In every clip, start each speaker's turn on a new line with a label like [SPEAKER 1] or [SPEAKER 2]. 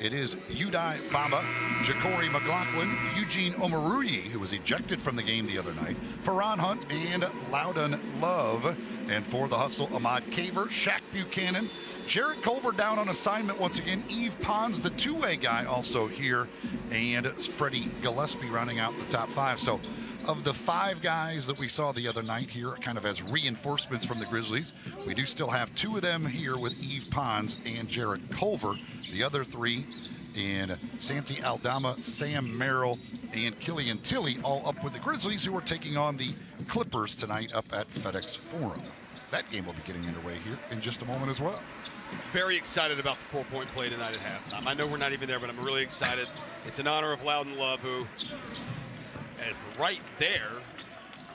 [SPEAKER 1] It is Udai Baba, Ja'Cory McLaughlin, Eugene Omoruyi, who was ejected from the game the other night, Farron Hunt, and Loudon Love. And for the Hustle, Ahmad Caver, Shaq Buchanan, Jarrett Culver down on assignment once again, Yves Pons, the two-way guy, also here, and Freddie Gillespie rounding out the top five. So of the five guys that we saw the other night here, kind of as reinforcements from the Grizzlies, we do still have two of them here with Yves Pons and Jarrett Culver. The other three in Santi Aldama, Sam Merrill, and Killian Tilly, all up with the Grizzlies, who are taking on the Clippers tonight up at FedEx Forum. That game will be getting underway here in just a moment as well.
[SPEAKER 2] Very excited about the 4-point play tonight at halftime. I know we're not even there, but I'm really excited. It's in honor of Loudon Love, who, and right there,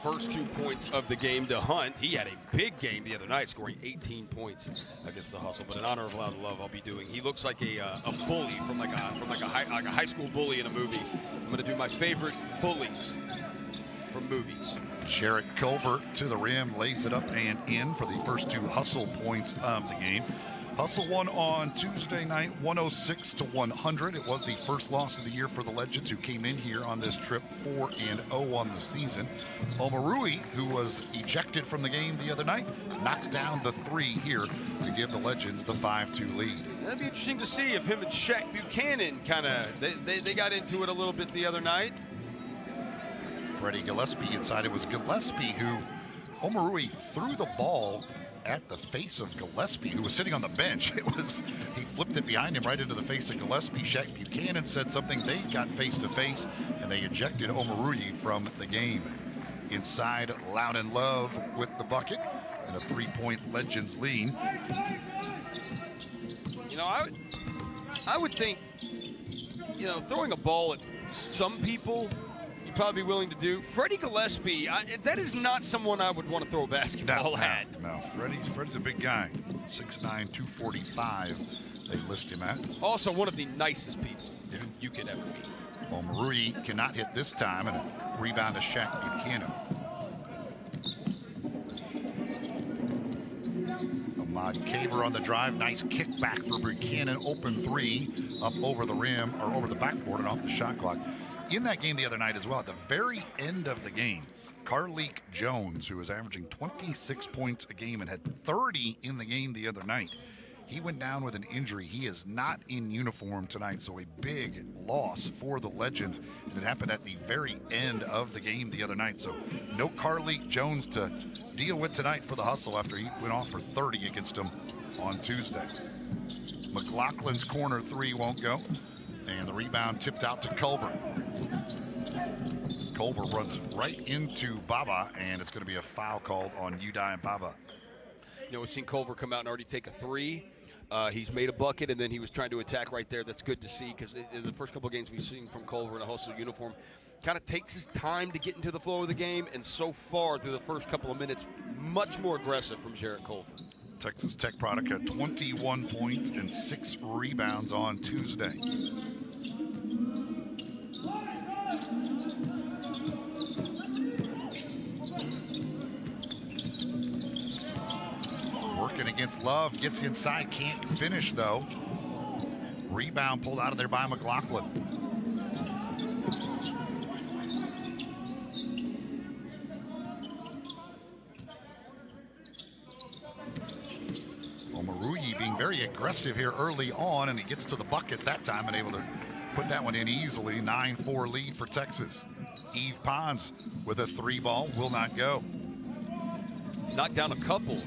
[SPEAKER 2] first 2 points of the game to Hunt. He had a big game the other night, scoring 18 points against the Hustle. But in honor of Loudon Love, I'll be doing. He looks like a bully from a high school bully in a movie. I'm going to do my favorite bullies from movies.
[SPEAKER 1] Jarrett Culver to the rim, lays it up and in for the first two Hustle points of the game. Hustle won on Tuesday night, 106-100. It was the first loss of the year for the Legends, who came in here on this trip 4-0 on the season. Omoruyi, who was ejected from the game the other night, knocks down the three here to give the Legends the 5-2 lead.
[SPEAKER 2] That'd be interesting to see if him and Shaq Buchanan they got into it a little bit the other night.
[SPEAKER 1] Freddie Gillespie inside. It was Gillespie who Omoruyi threw the ball at the face of Gillespie, who was sitting on the bench. He flipped it behind him right into the face of Gillespie. Shaq Buchanan said something. They got face to face, and they ejected Omoruyi from the game. Inside, Loudon Love with the bucket and a 3-point Legends lead.
[SPEAKER 2] You know, I would think, you know, throwing a ball at some people, you'd probably be willing to do. Freddie Gillespie, that is not someone I would want to throw a basketball at.
[SPEAKER 1] No, Freddie's a big guy. 6'9", 245, they list him at.
[SPEAKER 2] Also one of the nicest people you could ever meet.
[SPEAKER 1] Omoruyi cannot hit this time, and a rebound to Shaq Buchanan. Ahmad Caver on the drive. Nice kickback for Buchanan. Open three up over the rim, or over the backboard and off the shot clock. In that game the other night as well, at the very end of the game, Carleek Jones, who was averaging 26 points a game and had 30 in the game the other night, he went down with an injury. He is not in uniform tonight, so a big loss for the Legends. And it happened at the very end of the game the other night. So no Carleek Jones to deal with tonight for the Hustle after he went off for 30 against them on Tuesday. McLaughlin's corner three won't go. And the rebound tipped out to Culver. Culver runs right into Baba, and it's going to be a foul called on Udai and Baba.
[SPEAKER 2] You know, we've seen Culver come out and already take a three. He's made a bucket, and then he was trying to attack right there. That's good to see, because in the first couple of games we've seen from Culver in a Hustle uniform, kind of takes his time to get into the flow of the game, and so far through the first couple of minutes, much more aggressive from Jarrett Culver.
[SPEAKER 1] Texas Tech product had 21 points and 6 rebounds on Tuesday. Working against Love, gets inside, can't finish though. Rebound pulled out of there by McLaughlin. Omoruyi being very aggressive here early on, and he gets to the bucket that time and able to put that one in easily. 9-4 lead for Texas. Yves Pons with a three ball, will not go.
[SPEAKER 2] Knocked down a couple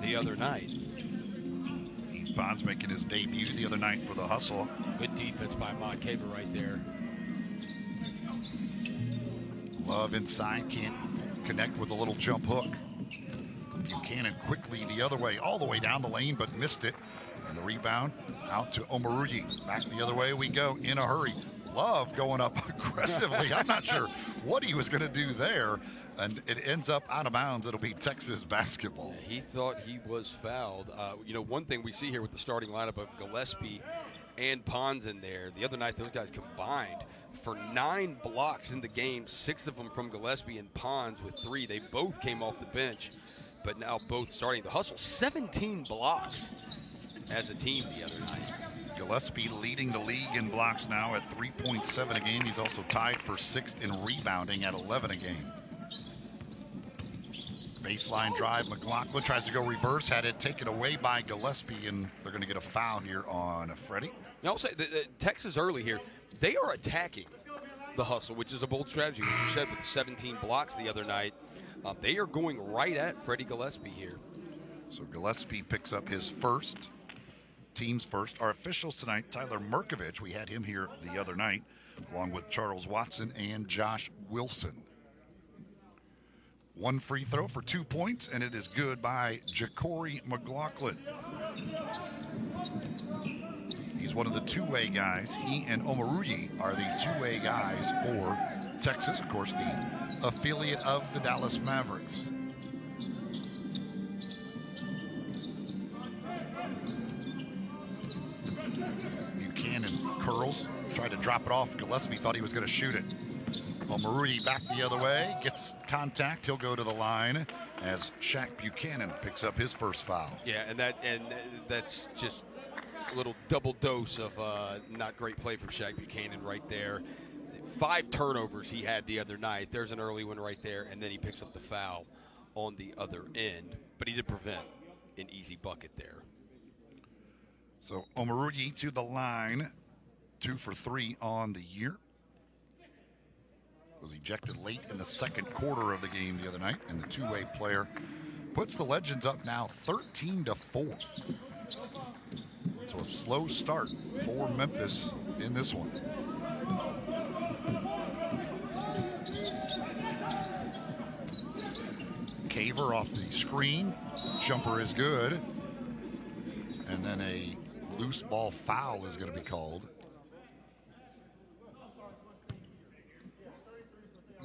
[SPEAKER 2] the other night.
[SPEAKER 1] Yves Pons making his debut the other night for the Hustle.
[SPEAKER 2] Good defense by Ahmad Caver right there.
[SPEAKER 1] Love inside, can't connect with a little jump hook. Buchanan quickly the other way, all the way down the lane, but missed it. And the rebound out to Omoruyi. Back the other way we go in a hurry. Love going up aggressively. I'm not sure what he was going to do there. And it ends up out of bounds. It'll be Texas basketball.
[SPEAKER 2] He thought he was fouled. You know, one thing we see here with the starting lineup of Gillespie and Pons in there, the other night those guys combined for 9 blocks in the game, 6 of them from Gillespie and Pons with 3. They both came off the bench, but now both starting. The Hustle, 17 blocks as a team the other night.
[SPEAKER 1] Gillespie leading the league in blocks now at 3.7 a game. He's also tied for 6th in rebounding at 11 a game. Baseline drive, McLaughlin tries to go reverse, had it taken away by Gillespie, and they're going to get a foul here on Freddie.
[SPEAKER 2] I'll say Texas early here, they are attacking the hustle, which is a bold strategy. As you said, with 17 blocks the other night, they are going right at Freddie Gillespie here.
[SPEAKER 1] So Gillespie picks up his first, team's first. Our officials tonight, Tyler Merkovich, we had him here the other night, along with Charles Watson and Josh Wilson. One free throw for 2 points, and it is good by Jacory McLaughlin. He's one of the two-way guys. He and Omaruyi are the two-way guys for Texas, of course, the affiliate of the Dallas Mavericks. Buchanan curls, tried to drop it off. Gillespie thought he was going to shoot it. Omaruyi back the other way, gets contact. He'll go to the line as Shaq Buchanan picks up his first foul.
[SPEAKER 2] Yeah, and that's just a little double dose of not great play from Shaq Buchanan right there. 5 turnovers he had the other night. There's an early one right there, and then he picks up the foul on the other end. But he did prevent an easy bucket there.
[SPEAKER 1] So Omaruyi to the line, 2 for 3 on the year. Was ejected late in the second quarter of the game the other night, and the two-way player puts the Legends up now 13-4. So a slow start for Memphis in this one. Caver off the screen, jumper is good, and then a loose ball foul is going to be called.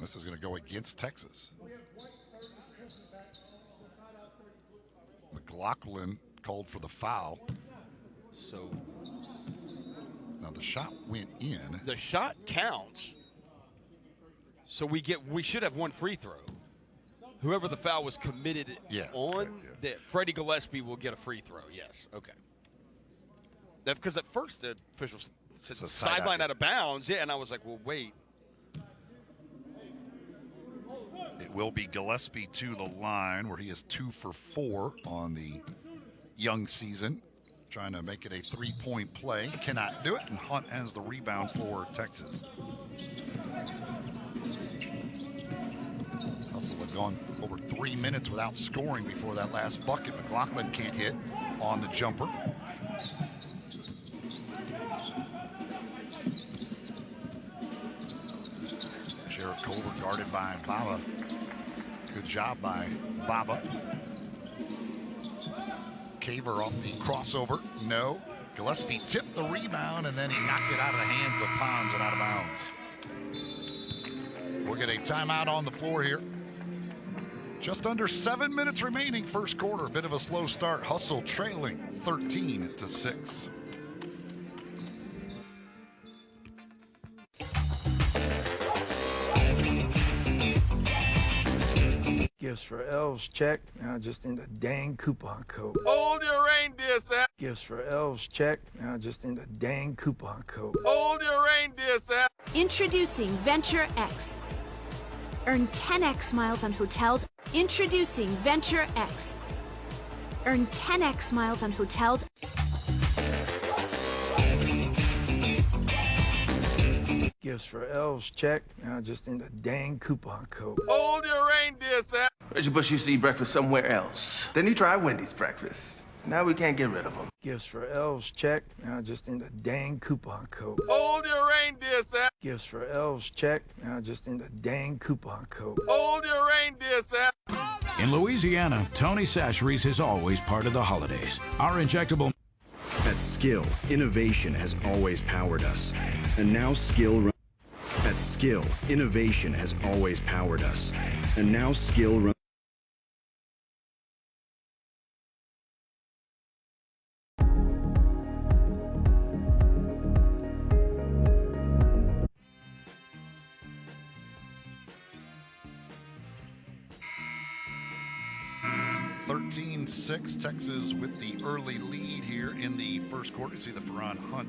[SPEAKER 1] This is going to go against Texas. McLaughlin called for the foul.
[SPEAKER 2] So
[SPEAKER 1] now the shot went in.
[SPEAKER 2] The shot counts. So we should have one free throw. Whoever the foul was committed Freddie Gillespie will get a free throw. Yes. Okay. Because at first the officials said sideline out of bounds. Yeah, and I was like, well, wait.
[SPEAKER 1] It will be Gillespie to the line, where he is 2 for 4 on the young season. Trying to make it a 3-point play. Cannot do it, and Hunt has the rebound for Texas. Hustle had gone over 3 minutes without scoring before that last bucket. McLaughlin can't hit on the jumper. Jarrett Culver guarded by Baba. Good job by Baba. Caver off the crossover. No. Gillespie tipped the rebound, and then he knocked it out of the hands of Pons and out of bounds. We'll get a timeout on the floor here. Just under 7 minutes remaining, first quarter. A bit of a slow start. Hustle trailing 13-6.
[SPEAKER 3] Gifts for elves, check. Now just in the dang coupon code.
[SPEAKER 4] Hold your reindeer, Sam.
[SPEAKER 3] Gifts for elves, check. Now just in the dang coupon code.
[SPEAKER 4] Hold your reindeer, Sam.
[SPEAKER 5] Introducing Venture X. Earn 10x miles on hotels. Introducing Venture X. Earn 10x miles on hotels.
[SPEAKER 3] Gifts for elves, check. Now just in the dang coupon code.
[SPEAKER 4] Hold your reindeer, Sam.
[SPEAKER 6] Reggie Bush used to eat breakfast somewhere else. Then he tried Wendy's breakfast. Now we can't get rid of him.
[SPEAKER 3] Gifts for elves, check. Now just in the dang coupon code.
[SPEAKER 4] Hold your reindeer, Sam.
[SPEAKER 3] Gifts for elves, check. Now just in the dang coupon code.
[SPEAKER 4] Hold your reindeer, Sam.
[SPEAKER 7] In Louisiana, Tony Sacheries is always part of the holidays. Our injectable...
[SPEAKER 8] That skill, innovation has always powered us. And now skill... That skill, innovation has always powered us. And now skill...
[SPEAKER 1] 7-6. Texas with the early lead here in the first quarter. You see the Hearn Hunt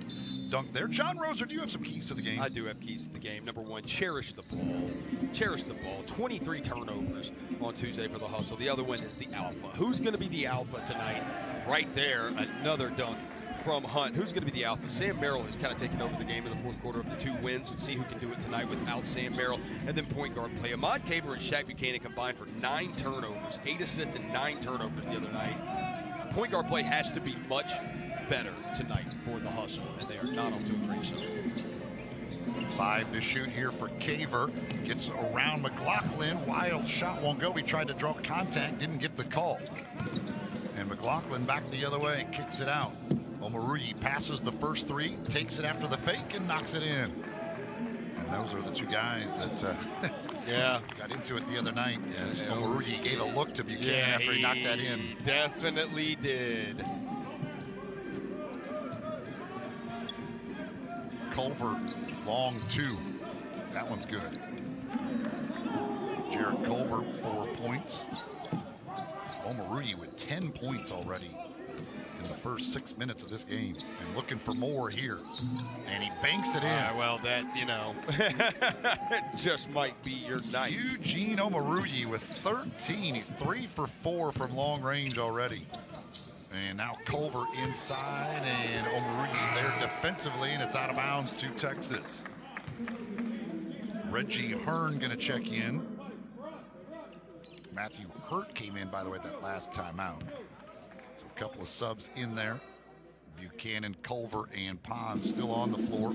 [SPEAKER 1] dunk there. John Roser, do you have some keys to the game?
[SPEAKER 2] I do have keys to the game. Number one, cherish the ball. Cherish the ball. 23 turnovers on Tuesday for the Hustle. The other one is the alpha. Who's going to be the alpha tonight? Right there, another dunk from Hunt. Who's going to be the alpha? Sam Merrill has kind of taken over the game in the fourth quarter of the 2 wins, and see who can do it tonight without Sam Merrill. And then point guard play. Ahmad Caver and Shaq Buchanan combined for 9 turnovers, 8 assists and 9 turnovers the other night. Point guard play has to be much better tonight for the Hustle, and they are not off to a great start.
[SPEAKER 1] 5 to shoot here for Caver. Gets around McLaughlin. Wild shot won't go. He tried to draw contact, didn't get the call. And McLaughlin back the other way, kicks it out. Omoruyi passes the first 3, takes it after the fake, and knocks it in. And those are the 2 guys that got into it the other night, as Omoruyi gave a look to Buchanan after he knocked that in.
[SPEAKER 2] Definitely did.
[SPEAKER 1] Culver, long 2. That one's good. Jared Culver, 4 points. Omoruyi with 10 points already in the first 6 minutes of this game, and looking for more here. And he banks it in.
[SPEAKER 2] Well, that, it just might be your night.
[SPEAKER 1] Eugene Omoruyi with 13. He's 3 for 4 from long range already. And now Culver inside, and Omoruyi there defensively, and it's out of bounds to Texas. Reggie Hearn going to check in. Matthew Hurt came in, by the way, that last time out. So a couple of subs in there. Buchanan, Culver, and Pond still on the floor.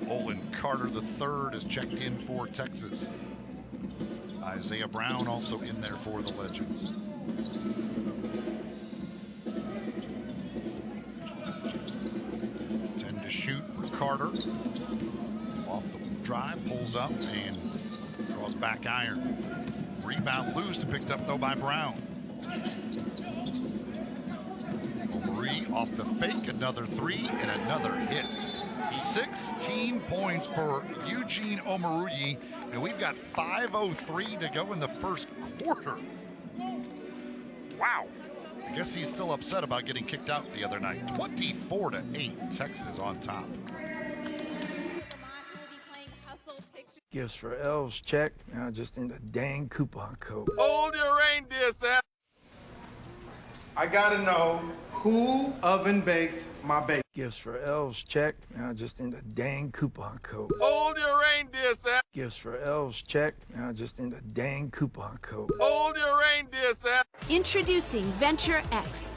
[SPEAKER 1] Olin Carter III is checked in for Texas. Isaiah Brown also in there for the Legends. Shoot for Carter. Off the drive, pulls up and draws back iron. Rebound loose, picked up though by Brown. Omoruyi off the fake, another 3 and another hit. 16 points for Eugene Omoruyi, and we've got 5:03 to go in the first quarter. Wow. I guess he's still upset about getting kicked out the other night. 24-8, Texas on top.
[SPEAKER 3] Gifts for elves, check. Now just in the dang coupon code.
[SPEAKER 4] Hold your reindeer, Sam.
[SPEAKER 6] I gotta know who oven baked my bacon.
[SPEAKER 3] Gifts for elves, check. Now just in the dang coupon code.
[SPEAKER 4] Hold your reindeer, Sam.
[SPEAKER 3] Gifts for elves, check. Now just in the dang coupon code.
[SPEAKER 4] Hold your reindeer, Sam.
[SPEAKER 5] Introducing Venture X.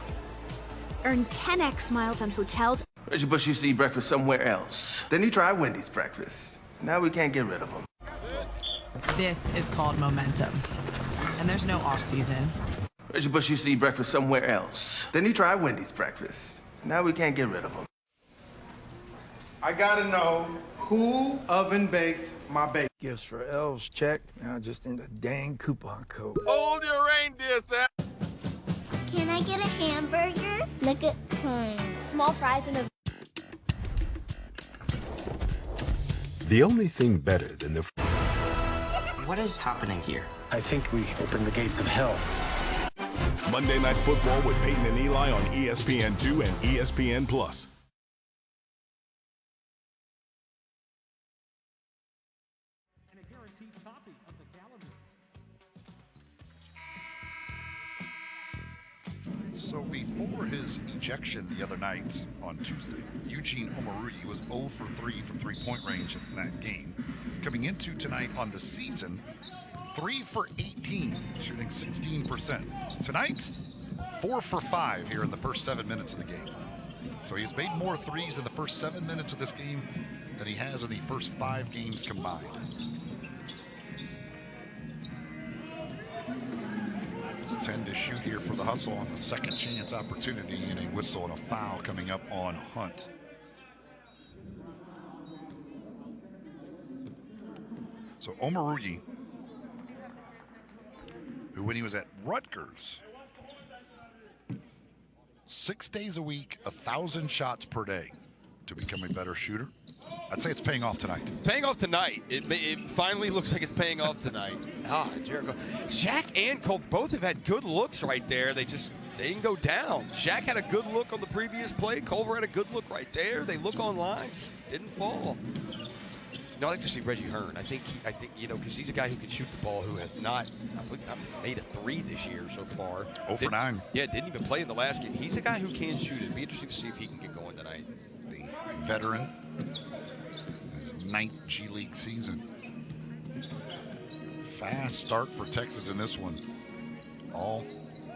[SPEAKER 5] Earn 10x miles on hotels.
[SPEAKER 6] Reggie Bush used to eat breakfast somewhere else. Then he tried Wendy's breakfast. Now we can't get rid of him.
[SPEAKER 9] This is called momentum. And there's no off season.
[SPEAKER 6] Reggie Bush used to eat breakfast somewhere else. Then he tried Wendy's breakfast. Now we can't get rid of him. I gotta know who oven baked my bacon.
[SPEAKER 3] Gifts for elves, check. Now just in the dang coupon code.
[SPEAKER 4] Hold your reindeer, Sam.
[SPEAKER 10] Can I get a hamburger? Look at small fries and a...
[SPEAKER 11] The only thing better than the...
[SPEAKER 12] What is happening here?
[SPEAKER 13] I think we opened the gates of hell.
[SPEAKER 11] Monday Night Football with Peyton and Eli on ESPN2 and ESPN+.
[SPEAKER 1] So before his ejection the other night on Tuesday, Eugene Omoruyi was 0 for 3 from three-point range in that game. Coming into tonight on the season, 3 for 18, shooting 16%. Tonight, 4 for 5 here in the first 7 minutes of the game. So he's made more threes in the first 7 minutes of this game than he has in the first 5 games combined. Tend to shoot here for the Hustle on the second chance opportunity, and a whistle and a foul coming up on Hunt. So Omoruyi, who when he was at Rutgers, 6 days a week, 1,000 shots per day to become a better shooter. I'd say it's paying off tonight.
[SPEAKER 2] It's paying off tonight. It finally looks like it's paying off tonight. Jericho. Shaq and Cole both have had good looks right there. They just they didn't go down. Shaq had a good look on the previous play. Culver had a good look right there. They look online, just didn't fall. You know, I like to see Reggie Hearn. I think because he's a guy who can shoot the ball, who has not made a 3 this year so far.
[SPEAKER 1] 0 for 9.
[SPEAKER 2] Yeah, didn't even play in the last game. He's a guy who can shoot. It'd be interesting to see if he can get going tonight.
[SPEAKER 1] The veteran, his 9th G League season. Fast start for Texas in this one. All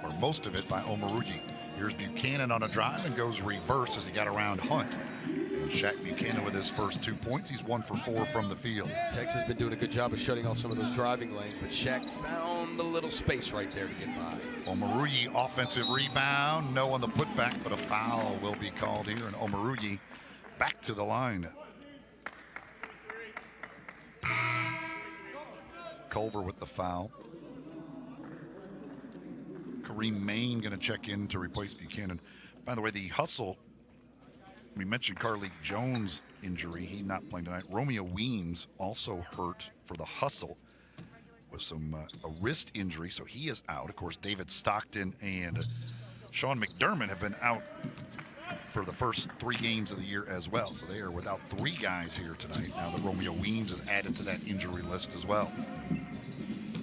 [SPEAKER 1] or most of it by Omoruyi. Here's Buchanan on a drive and goes reverse as he got around Hunt. And Shaq Buchanan with his first 2 points. He's 1 for 4 from the field.
[SPEAKER 2] Texas has been doing a good job of shutting off some of those driving lanes, but Shaq found a little space right there to get by.
[SPEAKER 1] Omoruyi offensive rebound. No on the putback, but a foul will be called here. And Omoruyi back to the line. Culver with the foul. Kareem Main going to check in to replace Buchanan. By the way, the hustle, we mentioned Carlik Jones' injury. He's not playing tonight. Romeo Weems also hurt for the hustle with some a wrist injury, so he is out. Of course, David Stockton and Sean McDermott have been out for the first 3 games of the year as well. So they are without 3 guys here tonight. Now that Romeo Weems is added to that injury list as well.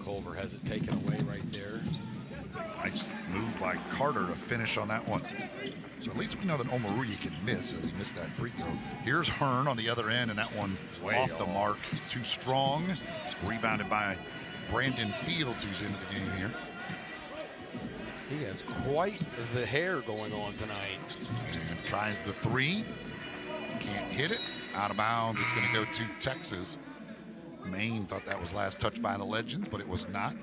[SPEAKER 2] Culver has it taken away right there.
[SPEAKER 1] Nice move by Carter to finish on that one. So at least we know that Omoruyi can miss, as he missed that free throw. Here's Hearn on the other end, and that one off the mark. Too strong. Rebounded by Brandon Fields, who's into the game here.
[SPEAKER 2] He has quite the hair going on tonight.
[SPEAKER 1] And tries the 3. Can't hit it. Out of bounds. It's going to go to Texas. Maine thought that was last touched by the Legends, but it was not.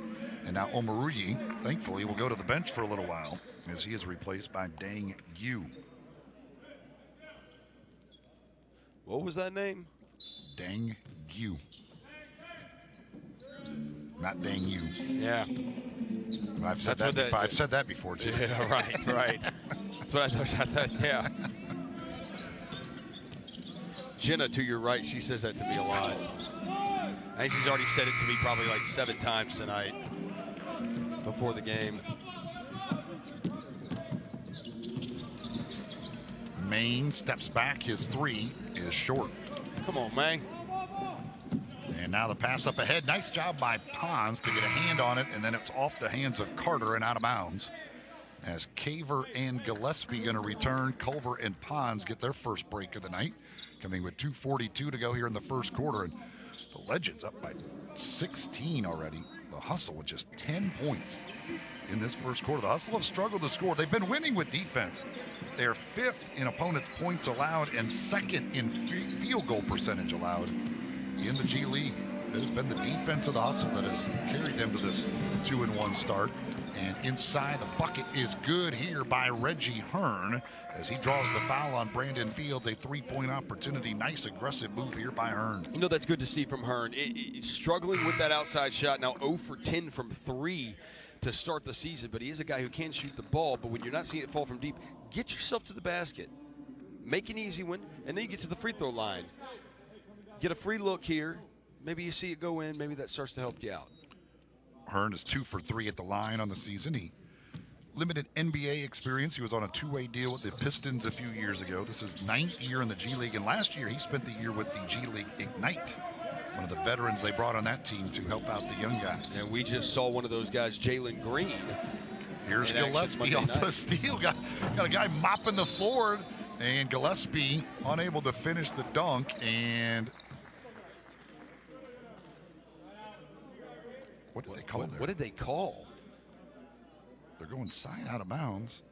[SPEAKER 1] And now Omoruyi, thankfully, will go to the bench for a little while as he is replaced by Dang Yu.
[SPEAKER 2] What was that name?
[SPEAKER 1] Dang Yu. Not Dang Yu.
[SPEAKER 2] Yeah.
[SPEAKER 1] I've said that before too.
[SPEAKER 2] Yeah, right. That's what I thought. Yeah. Jenna, to your right, she says that to me a lot. I think she's already said it to me probably like 7 times tonight before the game.
[SPEAKER 1] Maine steps back. His 3 is short.
[SPEAKER 2] Come on, man.
[SPEAKER 1] And now the pass up ahead. Nice job by Pons to get a hand on it, and then it's off the hands of Carter and out of bounds. As Caver and Gillespie going to return, Culver and Pons get their first break of the night, coming with 2:42 to go here in the first quarter. And the Legends up by 16 already. The Hustle with just 10 points in this first quarter. The Hustle have struggled to score. They've been winning with defense. They're 5th in opponents' points allowed and 2nd in field goal percentage allowed in the G League. It has been the defense of the Hustle that has carried them to this 2-1 start. And inside the bucket is good here by Reggie Hearn as he draws the foul on Brandon Fields. A 3-point opportunity. Nice aggressive move here by Hearn.
[SPEAKER 2] You know, that's good to see from Hearn. Struggling with that outside shot. Now 0 for 10 from 3 to start the season. But he is a guy who can shoot the ball. But when you're not seeing it fall from deep, get yourself to the basket. Make an easy one. And then you get to the free throw line. Get a free look here. Maybe you see it go in. Maybe that starts to help you out.
[SPEAKER 1] Hearn is 2 for 3 at the line on the season. He limited NBA experience. He was on a 2-way deal with the Pistons a few years ago. This is 9th year in the G League, and last year he spent the year with the G League Ignite, one of the veterans they brought on that team to help out the young guys.
[SPEAKER 2] And we just saw one of those guys, Jalen Green.
[SPEAKER 1] Here's Gillespie off the steal. Got a guy mopping the floor, and Gillespie unable to finish the dunk, and what did they call there?
[SPEAKER 2] What did they call?
[SPEAKER 1] They're going side out of bounds.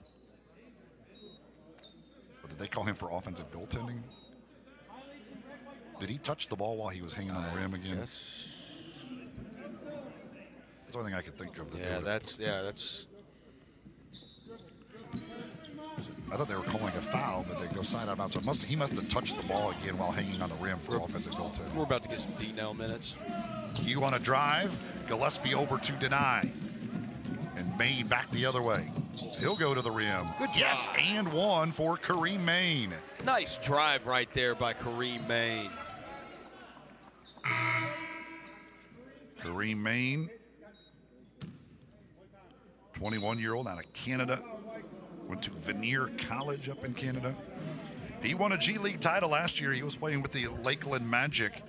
[SPEAKER 1] But did they call him for offensive goaltending? Did he touch the ball while he was hanging on the rim again?
[SPEAKER 2] Yes.
[SPEAKER 1] That's the only thing I could think of.
[SPEAKER 2] That's.
[SPEAKER 1] I thought they were calling a foul, but they go side out of bounds. So he must have touched the ball again while hanging on the rim for offensive goaltending.
[SPEAKER 2] We're about to get some D-Nell minutes.
[SPEAKER 1] You want to drive? Gillespie over to deny. And Maine back the other way. He'll go to the rim.
[SPEAKER 2] Good job.
[SPEAKER 1] Yes, and 1 for Kareem Maine.
[SPEAKER 2] Nice drive right there by Kareem Maine.
[SPEAKER 1] Kareem Maine, 21-year-old out of Canada. Went to Vanier College up in Canada. He won a G League title last year. He was playing with the Lakeland Magic.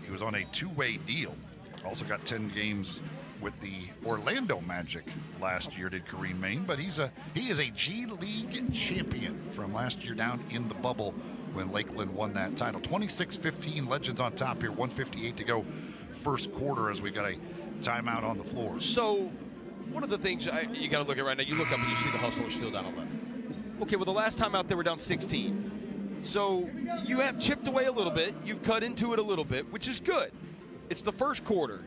[SPEAKER 1] He was on a two-way deal. Also got 10 games with the Orlando Magic last year, did Kareem Maine. But he is a G League champion from last year down in the bubble when Lakeland won that title. 26-15, Legends on top here, 1:58 to go first quarter as we've got a timeout on the floor.
[SPEAKER 2] So one of the things you got to look at right now, you look up and you see the Hustle is still down 11. Okay, well, the last time out they were down 16. So you have chipped away a little bit. You've cut into it a little bit, which is good. It's the first quarter.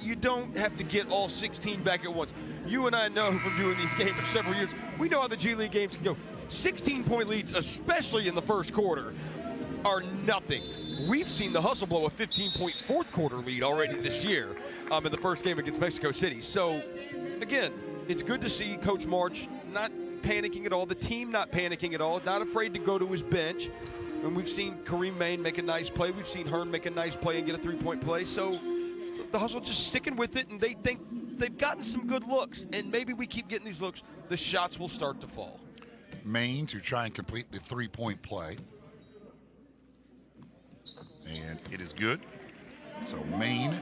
[SPEAKER 2] You don't have to get all 16 back at once. You and I know from doing these games for several years, we know how the G League games can go. 16-point leads, especially in the first quarter, are nothing. We've seen the Hustle blow a 15-point fourth quarter lead already this year in the first game against Mexico City. So, again, it's good to see Coach March not panicking at all, the team not panicking at all, not afraid to go to his bench. And we've seen Kareem Maine make a nice play. We've seen Hearn make a nice play and get a three-point play. So the Hustle just sticking with it, and they think they've gotten some good looks. And maybe we keep getting these looks, the shots will start to fall.
[SPEAKER 1] Maine to try and complete the three-point play. And it is good. So Maine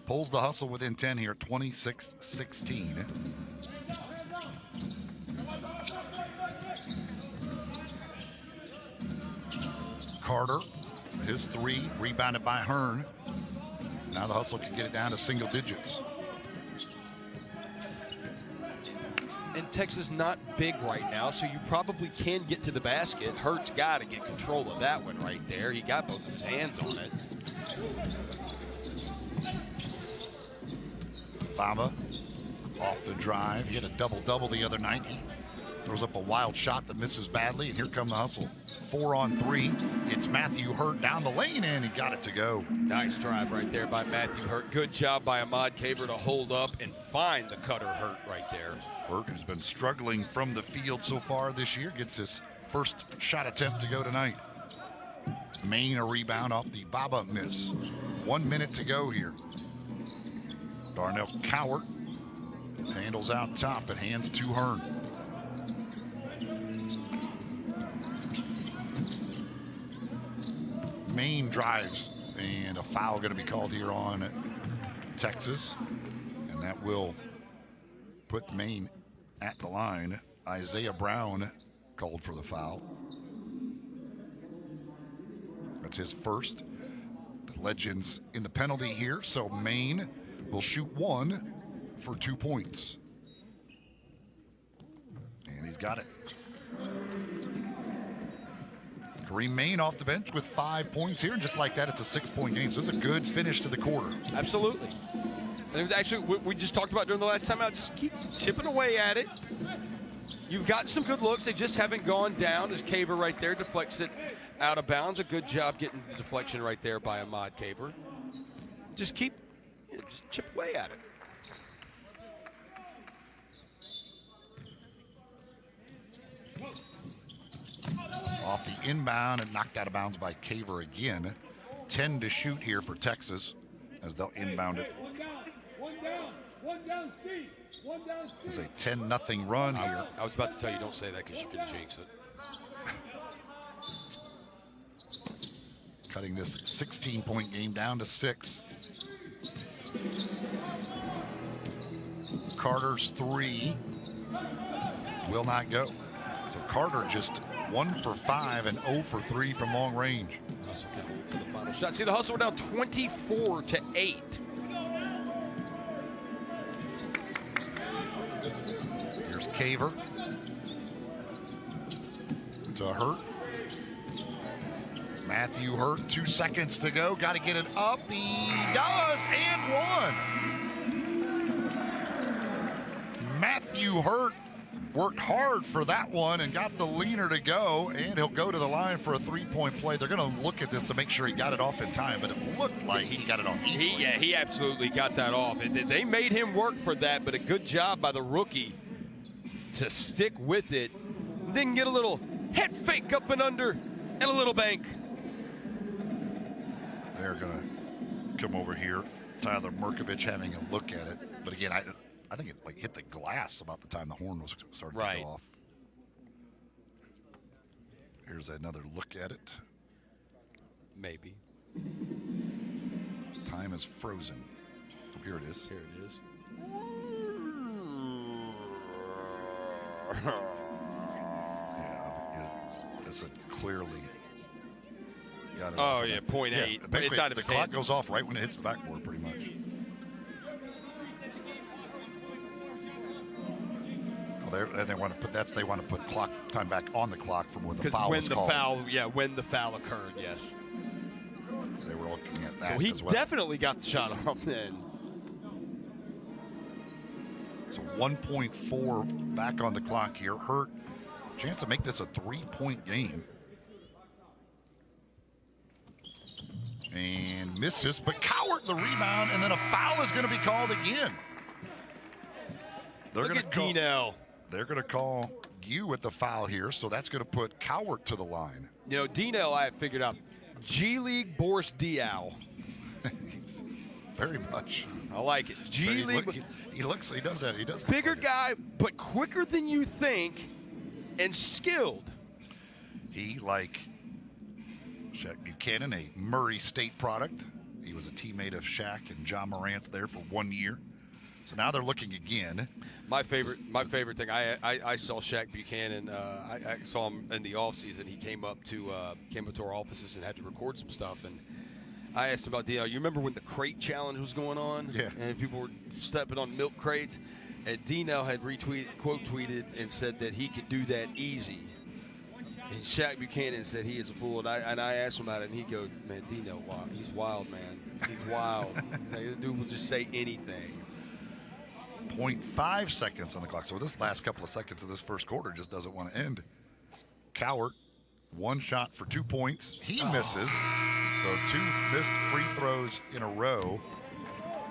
[SPEAKER 1] pulls the Hustle within 10 here, 26-16. Carter, his three, rebounded by Hearn. Now the Hustle can get it down to single digits.
[SPEAKER 2] And Texas not big right now, so you probably can get to the basket. Hurt's got to get control of that one right there. He got both of his hands on it.
[SPEAKER 1] Bamba off the drive. He had a double-double the other night. He throws up a wild shot that misses badly, and here come the Hustle. 4-on-3. It's Matthew Hurt down the lane, and he got it to go.
[SPEAKER 2] Nice drive right there by Matthew Hurt. Good job by Ahmad Caver to hold up and find the cutter Hurt right there.
[SPEAKER 1] Hurt, who's been struggling from the field so far this year, gets his first shot attempt to go tonight. Maine a rebound off the Baba miss. 1 minute to go here. Darnell Cowart handles out top and hands to Hearn. Maine drives, and a foul going to be called here on Texas, and that will put Maine at the line. Isaiah Brown called for the foul. That's his first. The Legends in the penalty here, so Maine will shoot one for 2 points. And he's got it. Kareem Maine off the bench with 5 points here, and just like that, it's a 6-point game. So it's a good finish to the quarter.
[SPEAKER 2] Absolutely. And it was actually, we just talked about during the last time out, just keep chipping away at it. You've got some good looks. They just haven't gone down as Caver right there deflects it out of bounds. A good job getting the deflection right there by Ahmad Caver. Just keep, just chip away at it.
[SPEAKER 1] Off the inbound and knocked out of bounds by Caver again. 10 to shoot here for Texas as they'll inbound it. It's a 10-0 run here.
[SPEAKER 2] I was about to tell you, don't say that because you can jinx it.
[SPEAKER 1] Cutting this 16-point game down to 6. Carter's three will not go. So Carter just 1 for 5 and 0 for 3 from long range.
[SPEAKER 2] Hustle for the final shot. See, the Hustle were down 24-8.
[SPEAKER 1] Here's Caver to Hurt. Matthew Hurt, 2 seconds to go. Got to get it up. He does, and one. Matthew Hurt worked hard for that one and got the leaner to go, and he'll go to the line for a 3-point play. They're going to look at this to make sure he got it off in time, but it looked like he got it off easily.
[SPEAKER 2] He absolutely got that off. They made him work for that, but a good job by the rookie to stick with it. Then get a little head fake up and under and a little bank.
[SPEAKER 1] They're going to come over here. Tyler Merkovich having a look at it. But again, I think it like hit the glass about the time the horn was starting to go off. Here's another look at it.
[SPEAKER 2] Maybe.
[SPEAKER 1] Time is frozen. Oh, here it is.
[SPEAKER 2] Here it is.
[SPEAKER 1] Yeah, it's clearly.
[SPEAKER 2] Oh, yeah, 0.8.
[SPEAKER 1] Yeah,
[SPEAKER 2] it's out of
[SPEAKER 1] the
[SPEAKER 2] his
[SPEAKER 1] clock
[SPEAKER 2] hands.
[SPEAKER 1] goes off right when it hits the backboard, pretty much. They want to put they want to put clock time back on the clock from where the foul was called.
[SPEAKER 2] When the foul occurred, yes.
[SPEAKER 1] They were looking at that.
[SPEAKER 2] So he
[SPEAKER 1] as well.
[SPEAKER 2] definitely got the shot off then.
[SPEAKER 1] So 1.4 back on the clock here. Hurt. Chance to make this a 3-point game. And misses, but Cowart the rebound, and then a foul is going to be called again.
[SPEAKER 2] Look at Dino.
[SPEAKER 1] They're going to call you at the foul here, so that's going to put Cowart to the line.
[SPEAKER 2] You know, Dino, I have figured out, G League Boris Diaw.
[SPEAKER 1] Very much.
[SPEAKER 2] I like it. G League.
[SPEAKER 1] He does that. He does.
[SPEAKER 2] Bigger guy, but quicker than you think, and skilled.
[SPEAKER 1] He, like Shaq Buchanan, a Murray State product. He was a teammate of Shaq and John Morant there for 1 year. So now they're looking again.
[SPEAKER 2] My favorite thing. I saw Shaq Buchanan. I saw him in the off season. He came up to our offices and had to record some stuff. And I asked him about you remember when the crate challenge was going on?
[SPEAKER 1] Yeah.
[SPEAKER 2] And people were stepping on milk crates. And Dino had quote tweeted and said that he could do that easy. And Shaq Buchanan said he is a fool. And I asked him about it, and he goes, "Man, Dino, wow, he's wild, man. He's wild. The dude will just say anything."
[SPEAKER 1] 0.5 seconds on the clock. So this last couple of seconds of this first quarter just doesn't want to end. Cowart, one shot for 2 points. He misses. So 2 missed free throws in a row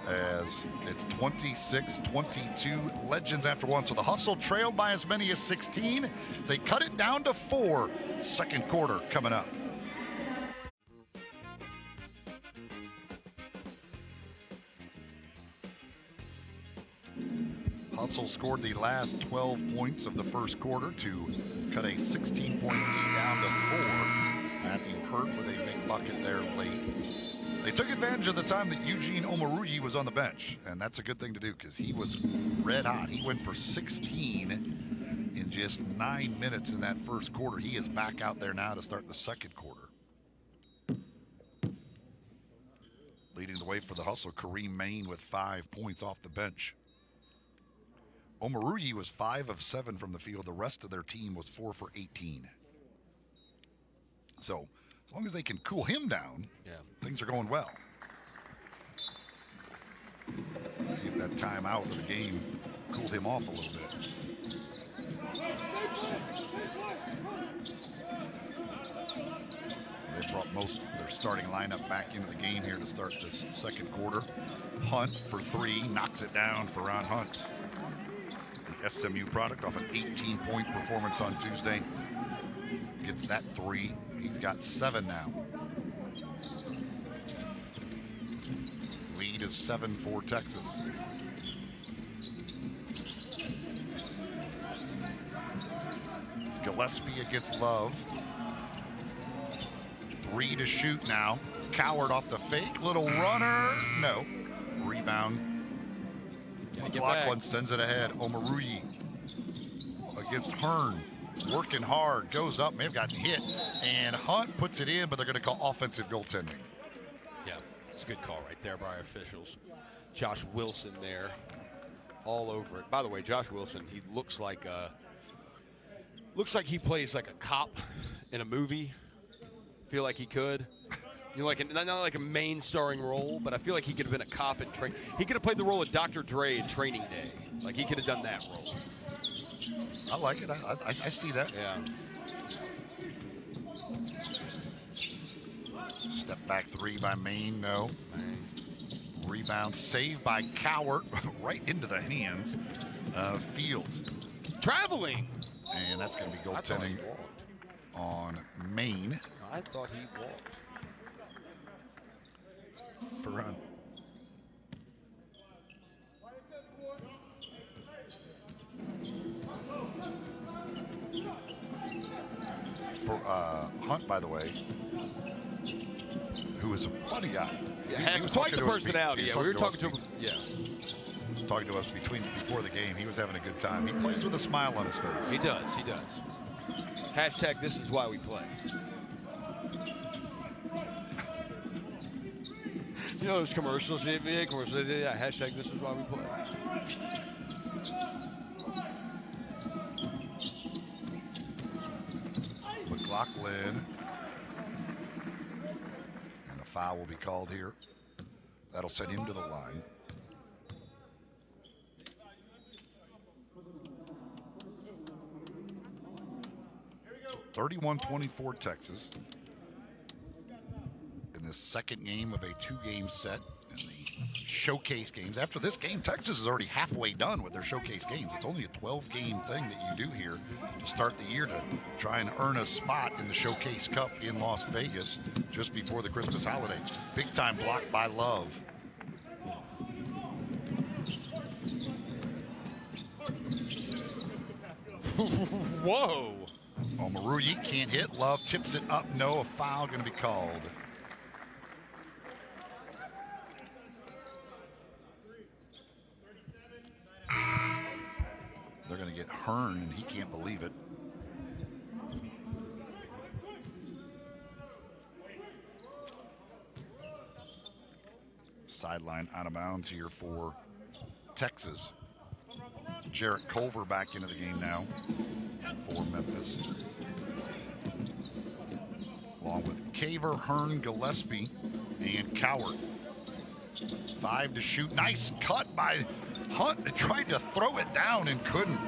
[SPEAKER 1] as it's 26-22. Legends after one. So the Hustle trailed by as many as 16. They cut it down to 4. Second quarter coming up. Hustle scored the last 12 points of the first quarter to cut a 16-point lead down to 4. Matthew Hurt with a big bucket there late. They took advantage of the time that Eugene Omoruyi was on the bench, and that's a good thing to do because he was red hot. He went for 16 in just 9 minutes in that first quarter. He is back out there now to start the second quarter. Leading the way for the Hustle, Kareem Main with 5 points off the bench. Omoruyi was 5 of 7 from the field. The rest of their team was 4 for 18. So as long as they can cool him down, things are going well. See if that timeout of the game cooled him off a little bit. They brought most of their starting lineup back into the game here to start this second quarter. Hunt for 3, knocks it down for Ron Hunt. The SMU product off an 18-point performance on Tuesday. Gets that 3. He's got 7 now. Lead is 7 for Texas. Gillespie against Love. 3 to shoot now. Cowart off the fake. Little runner. No. Rebound. McLaughlin sends it ahead. Omoruyi against Hearn. Working hard. Goes up. May have gotten hit. And Hunt puts it in, but they're going to call offensive goaltending.
[SPEAKER 2] Yeah, it's a good call right there by our officials. Josh Wilson there. All over it. By the way, Josh Wilson, he looks like he plays like a cop in a movie. Feel like he could. You know, like not like a main starring role, but I feel like he could have been a cop in train. He could have played the role of Dr. Dre in Training Day. Like he could have done that role.
[SPEAKER 1] I like it. I see that.
[SPEAKER 2] Yeah.
[SPEAKER 1] Step back 3 by Maine. No. Rebound saved by Cowart right into the hands of Fields.
[SPEAKER 2] Traveling.
[SPEAKER 1] And that's going to be goaltending on Maine.
[SPEAKER 2] I thought he walked.
[SPEAKER 1] For for Hunt, by the way, who is a funny guy.
[SPEAKER 2] Yeah, he was quite the personality. Yeah, we were talking to him. Yeah.
[SPEAKER 1] Talking to us before the game. He was having a good time. He plays with a smile on his face.
[SPEAKER 2] He does. He does. Hashtag this is why we play. You know those commercials, NBA commercials? Yeah, hashtag this is why we play.
[SPEAKER 1] McLaughlin. And a foul will be called here. That'll send him to the line. So 31-24 Texas. In the second game of a two-game set in the showcase games. After this game, Texas is already halfway done with their showcase games. It's only a 12-game thing that you do here to start the year to try and earn a spot in the Showcase Cup in Las Vegas just before the Christmas holiday. Big-time block by Love.
[SPEAKER 2] Whoa.
[SPEAKER 1] Omoruyi can't hit. Love tips it up. No, a foul going to be called. They're going to get Hearn, and he can't believe it. Sideline out of bounds here for Texas. Jarrett Culver back into the game now for Memphis. Along with Caver, Hearn, Gillespie, and Coward. 5 to shoot. Nice cut by Hunt. Tried to throw it down and couldn't.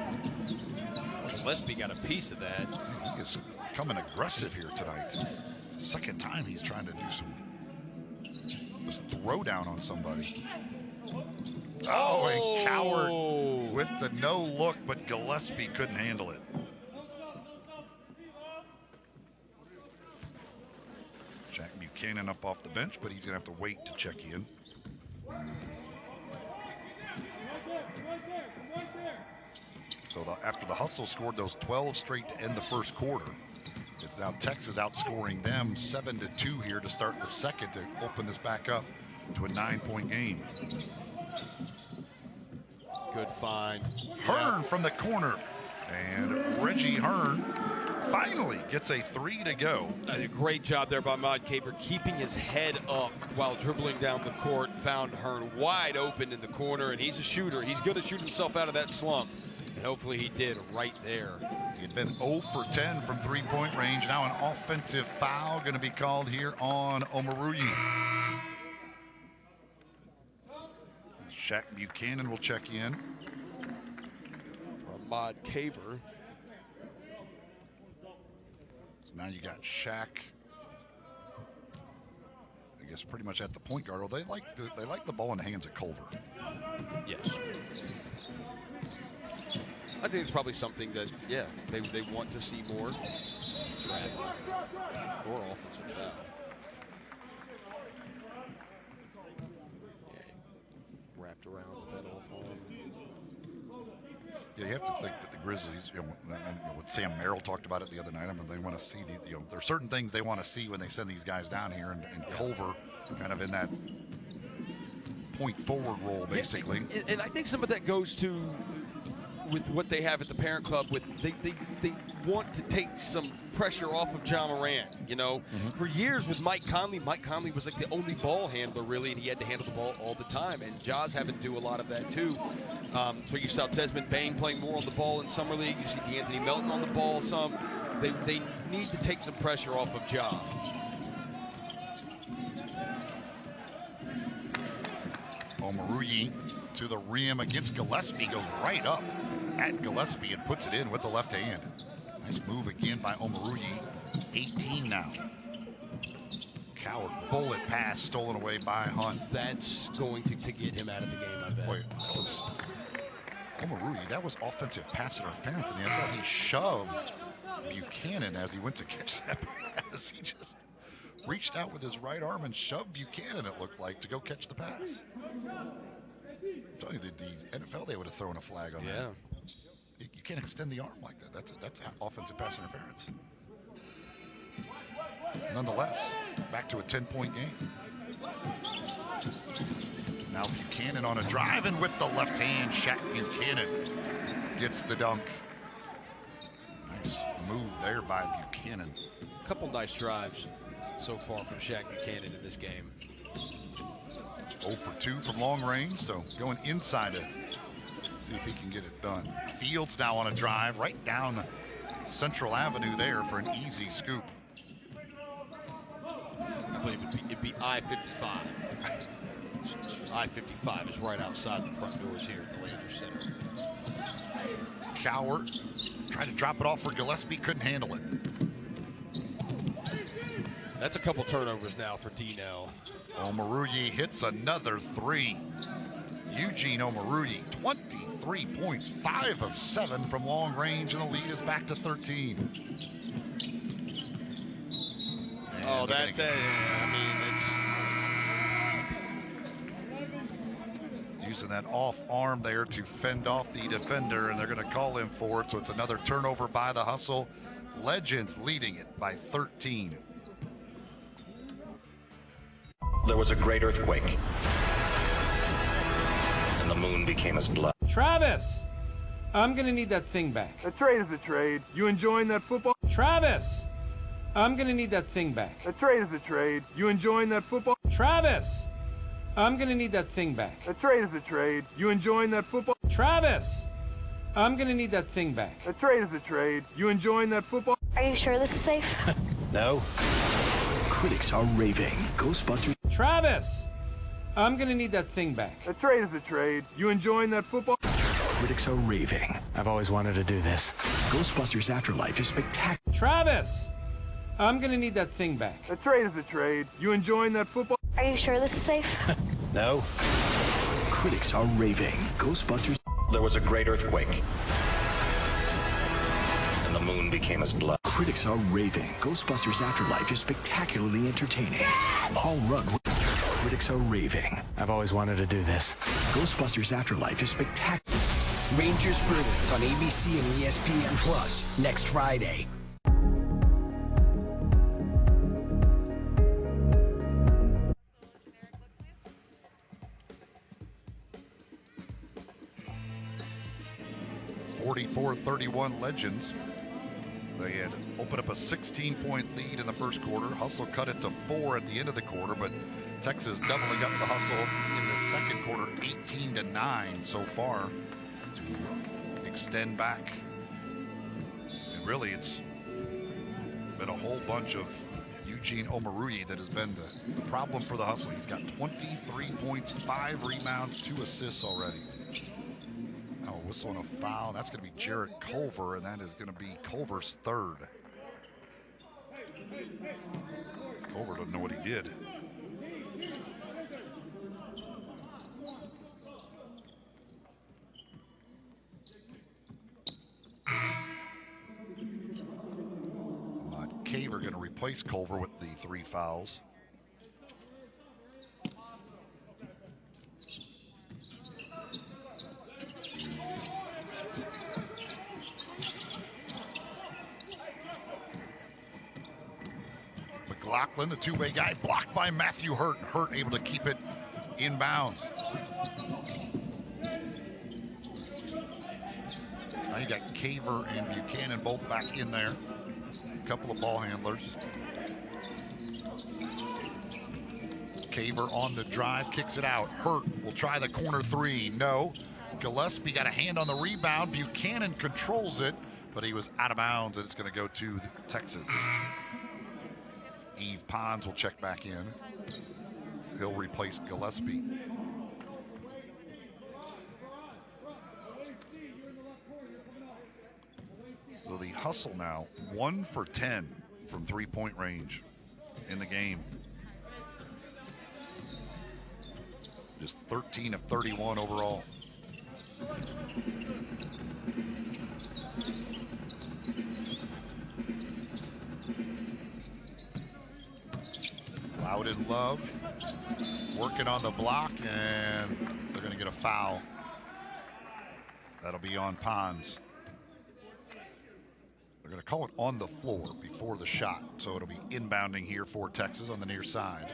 [SPEAKER 2] Gillespie got a piece of that.
[SPEAKER 1] He is coming aggressive here tonight. Second time he's trying to do some throw down on somebody. Oh, and Coward with the no look, but Gillespie couldn't handle it. Jack Buchanan up off the bench, but he's going to have to wait to check in. So after the Hustle scored those 12 straight to end the first quarter, it's now Texas outscoring them 7-2 here to start the second to open this back up to a 9-point game.
[SPEAKER 2] Good find.
[SPEAKER 1] Hearn from the corner. And Reggie Hearn finally gets a 3 to go.
[SPEAKER 2] A great job there by Mod Caver, keeping his head up while dribbling down the court. Found Hearn wide open in the corner, and he's a shooter. He's going to shoot himself out of that slump. And hopefully he did right there.
[SPEAKER 1] He'd been 0 for 10 from three-point range. Now an offensive foul going to be called here on Omoruyi. Shaq Buchanan will check in.
[SPEAKER 2] From Mod Caver.
[SPEAKER 1] So now you got Shaq, I guess, pretty much at the point guard. Well, they like the ball in the hands of Culver.
[SPEAKER 2] Yes. I think it's probably something that, yeah, they want to see more. Or offensive foul. Wrapped around with that off arm.
[SPEAKER 1] Yeah, you have to think that the Grizzlies, what Sam Merrill talked about it the other night. I mean, they want to see there are certain things they want to see when they send these guys down here, and Culver kind of in that point forward role, basically.
[SPEAKER 2] Yeah, and I think some of that goes to with what they have at the parent club. With they want to take some pressure off of John Morant. You know, for years with Mike Conley was like the only ball handler really, and he had to handle the ball all the time. And Jaws having to do a lot of that too. So you saw Desmond Bain playing more on the ball in summer league. You see DeAnthony Melton on the ball some. They need to take some pressure off of Ja.
[SPEAKER 1] Omoruyi to the rim against Gillespie, goes right up at Gillespie and puts it in with the left hand. Nice move again by Omoruyi. 18 now. Coward bullet pass stolen away by Hunt.
[SPEAKER 2] That's going to get him out of the game, I bet.
[SPEAKER 1] Boy, that was Omoruyi. That was offensive pass interference, and I thought he shoved Buchanan as he went to catch that pass. He just reached out with his right arm and shoved Buchanan, it looked like, to go catch the pass. I'm telling you, the NFL, they would have thrown a flag on that. You can't extend the arm like that. That's offensive pass interference. nonetheless, back to a 10-point game. Now Buchanan on a drive, and with the left hand, Shaq Buchanan gets the dunk. Nice move there by Buchanan.
[SPEAKER 2] A couple nice drives so far from Shaq Buchanan in this game.
[SPEAKER 1] 0 for 2 from long range, so going inside to see if he can get it done. Fields now on a drive right down Central Avenue there for an easy scoop.
[SPEAKER 2] I believe it'd be I-55. I-55 is right outside the front doors here at the Landers Center.
[SPEAKER 1] Cowart tried to drop it off for Gillespie, couldn't handle it.
[SPEAKER 2] That's a couple turnovers now for Dino.
[SPEAKER 1] Omoruyi hits another three. Eugene Omoruyi, 23 points, 5 of 7 from long range, and the lead is back to 13. And
[SPEAKER 2] oh, that's it.
[SPEAKER 1] Using that off arm there to fend off the defender, and they're going to call him for it, so it's another turnover by the Hustle. Legends leading it by 13.
[SPEAKER 14] There was a great earthquake, and the moon became as blood.
[SPEAKER 15] Travis, I'm gonna need that thing back.
[SPEAKER 6] A trade is a trade. You enjoying that football?
[SPEAKER 15] Travis, I'm gonna need that thing back.
[SPEAKER 6] A trade is a trade. You enjoying that football?
[SPEAKER 15] Travis, I'm gonna need that thing back.
[SPEAKER 6] A trade is a trade. You enjoying that football?
[SPEAKER 15] Travis, I'm gonna need that thing back.
[SPEAKER 6] A trade is a trade. You enjoying that football?
[SPEAKER 10] Are you sure this is safe?
[SPEAKER 13] No.
[SPEAKER 8] Critics are raving. Ghostbusters.
[SPEAKER 15] Travis, I'm gonna need that thing back.
[SPEAKER 6] A trade is a trade. You enjoying that football?
[SPEAKER 8] Critics are raving.
[SPEAKER 13] I've always wanted to do this.
[SPEAKER 8] Ghostbusters Afterlife is spectacular.
[SPEAKER 15] Travis, I'm gonna need that thing back.
[SPEAKER 6] A trade is a trade. You enjoying that football?
[SPEAKER 10] Are you sure this is safe?
[SPEAKER 13] No.
[SPEAKER 8] Critics are raving. Ghostbusters.
[SPEAKER 14] There was a great earthquake, and the moon became as blood.
[SPEAKER 8] Critics are raving. Ghostbusters Afterlife is spectacularly entertaining. Yes! Paul Rudd. Critics are raving.
[SPEAKER 13] I've always wanted to do this.
[SPEAKER 8] Ghostbusters Afterlife is spectacular.
[SPEAKER 16] Rangers Bruins on ABC and ESPN Plus next Friday.
[SPEAKER 1] (44-31) Legends. They had opened up a 16-point lead in the first quarter. Hustle cut it to 4 at the end of the quarter, but Texas doubling up the Hustle in the second quarter, 18-9 so far to extend back. And really, it's been a whole bunch of Eugene Omoruyi that has been the problem for the Hustle. He's got 23 points, 5 rebounds, 2 assists already. Oh, whistle on a foul. That's going to be Jarrett Culver, and that is going to be Culver's third. Culver doesn't know what he did. Caver going to replace Culver with the 3 fouls. McLaughlin, the two-way guy, blocked by Matthew Hearn. Hearn able to keep it in bounds. Now you got Caver and Buchanan both back in there. A couple of ball handlers. Caver on the drive, kicks it out. Hurt will try the corner 3. No. Gillespie got a hand on the rebound. Buchanan controls it, but he was out of bounds, and it's going to go to Texas. Eve Pons will check back in. He'll replace Gillespie. So the Hustle now 1 for 10 from 3-point range in the game. Just 13 of 31 overall. Loudon Love working on the block, and they're going to get a foul. That'll be on Pons. They're going to call it on the floor before the shot, so it'll be inbounding here for Texas on the near side.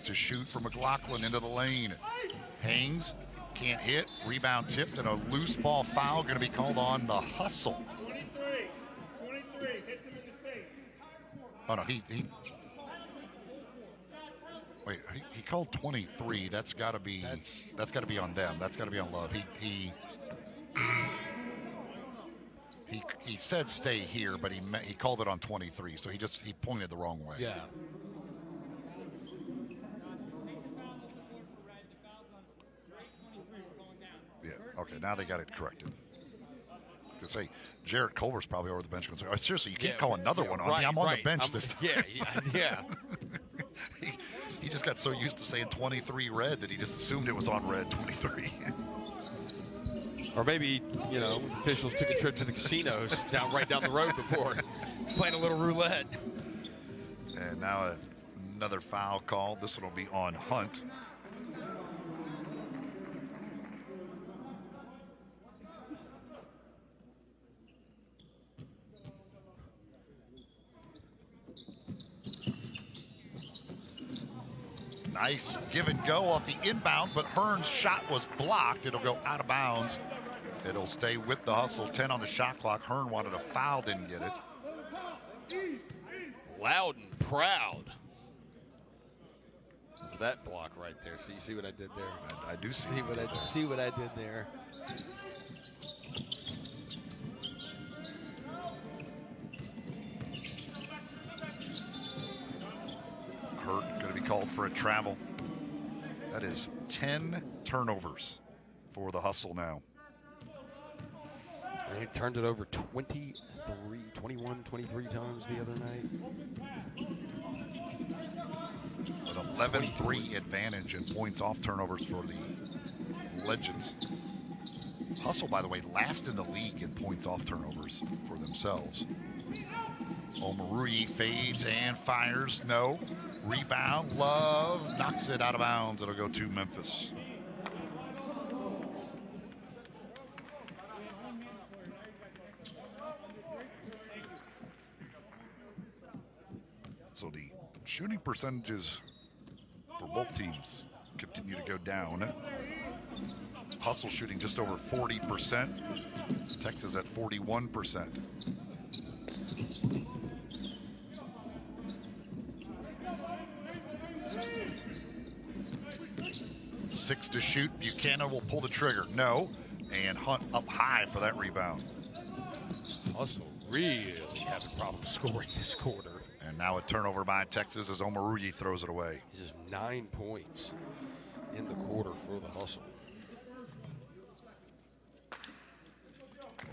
[SPEAKER 1] To shoot for McLaughlin into the lane. Hangs, can't hit, rebound tipped, and a loose ball foul going to be called on the Hustle.
[SPEAKER 17] 23, hits him in the face.
[SPEAKER 1] Oh no, he called 23. That's got to be on them. That's got to be on Love. He said stay here, but he called it on 23, so he pointed the wrong way.
[SPEAKER 2] Yeah.
[SPEAKER 1] Okay, now they got it corrected. To say Jared Culver's probably over the bench going, oh, seriously, you can't call another one on me. I'm on the bench this time.
[SPEAKER 2] Yeah.
[SPEAKER 1] He just got so used to saying 23 red that he just assumed it was on red 23.
[SPEAKER 2] Or maybe, officials took a trip to the casinos right down the road before, playing a little roulette.
[SPEAKER 1] And now another foul called. This one will be on Hunt. Nice give and go off the inbound, but Hearn's shot was blocked. It'll go out of bounds. It'll stay with the Hustle. 10 on the shot clock. Hearn wanted a foul, didn't get it.
[SPEAKER 2] Loud and proud. That block right there. So you see what I did there?
[SPEAKER 1] I do see
[SPEAKER 2] what I did there.
[SPEAKER 1] Hurt going to be called for a travel. That is 10 turnovers for the Hustle now.
[SPEAKER 2] They turned it over 23 times the other night.
[SPEAKER 1] An 11-3 advantage in points off turnovers for the Legends. Hustle, by the way, last in the league in points off turnovers for themselves. Omarui fades and fires. No. Rebound. Love knocks it out of bounds. It'll go to Memphis. So the shooting percentages for both teams continue to go down. Hustle shooting just over 40%. Texas at 41%. Six to shoot. Buchanan will pull the trigger. No. And Hunt up high for that rebound.
[SPEAKER 2] Hustle really having problems scoring this quarter.
[SPEAKER 1] And now a turnover by Texas as Omarui throws it away.
[SPEAKER 2] This is 9 points in the quarter for the Hustle.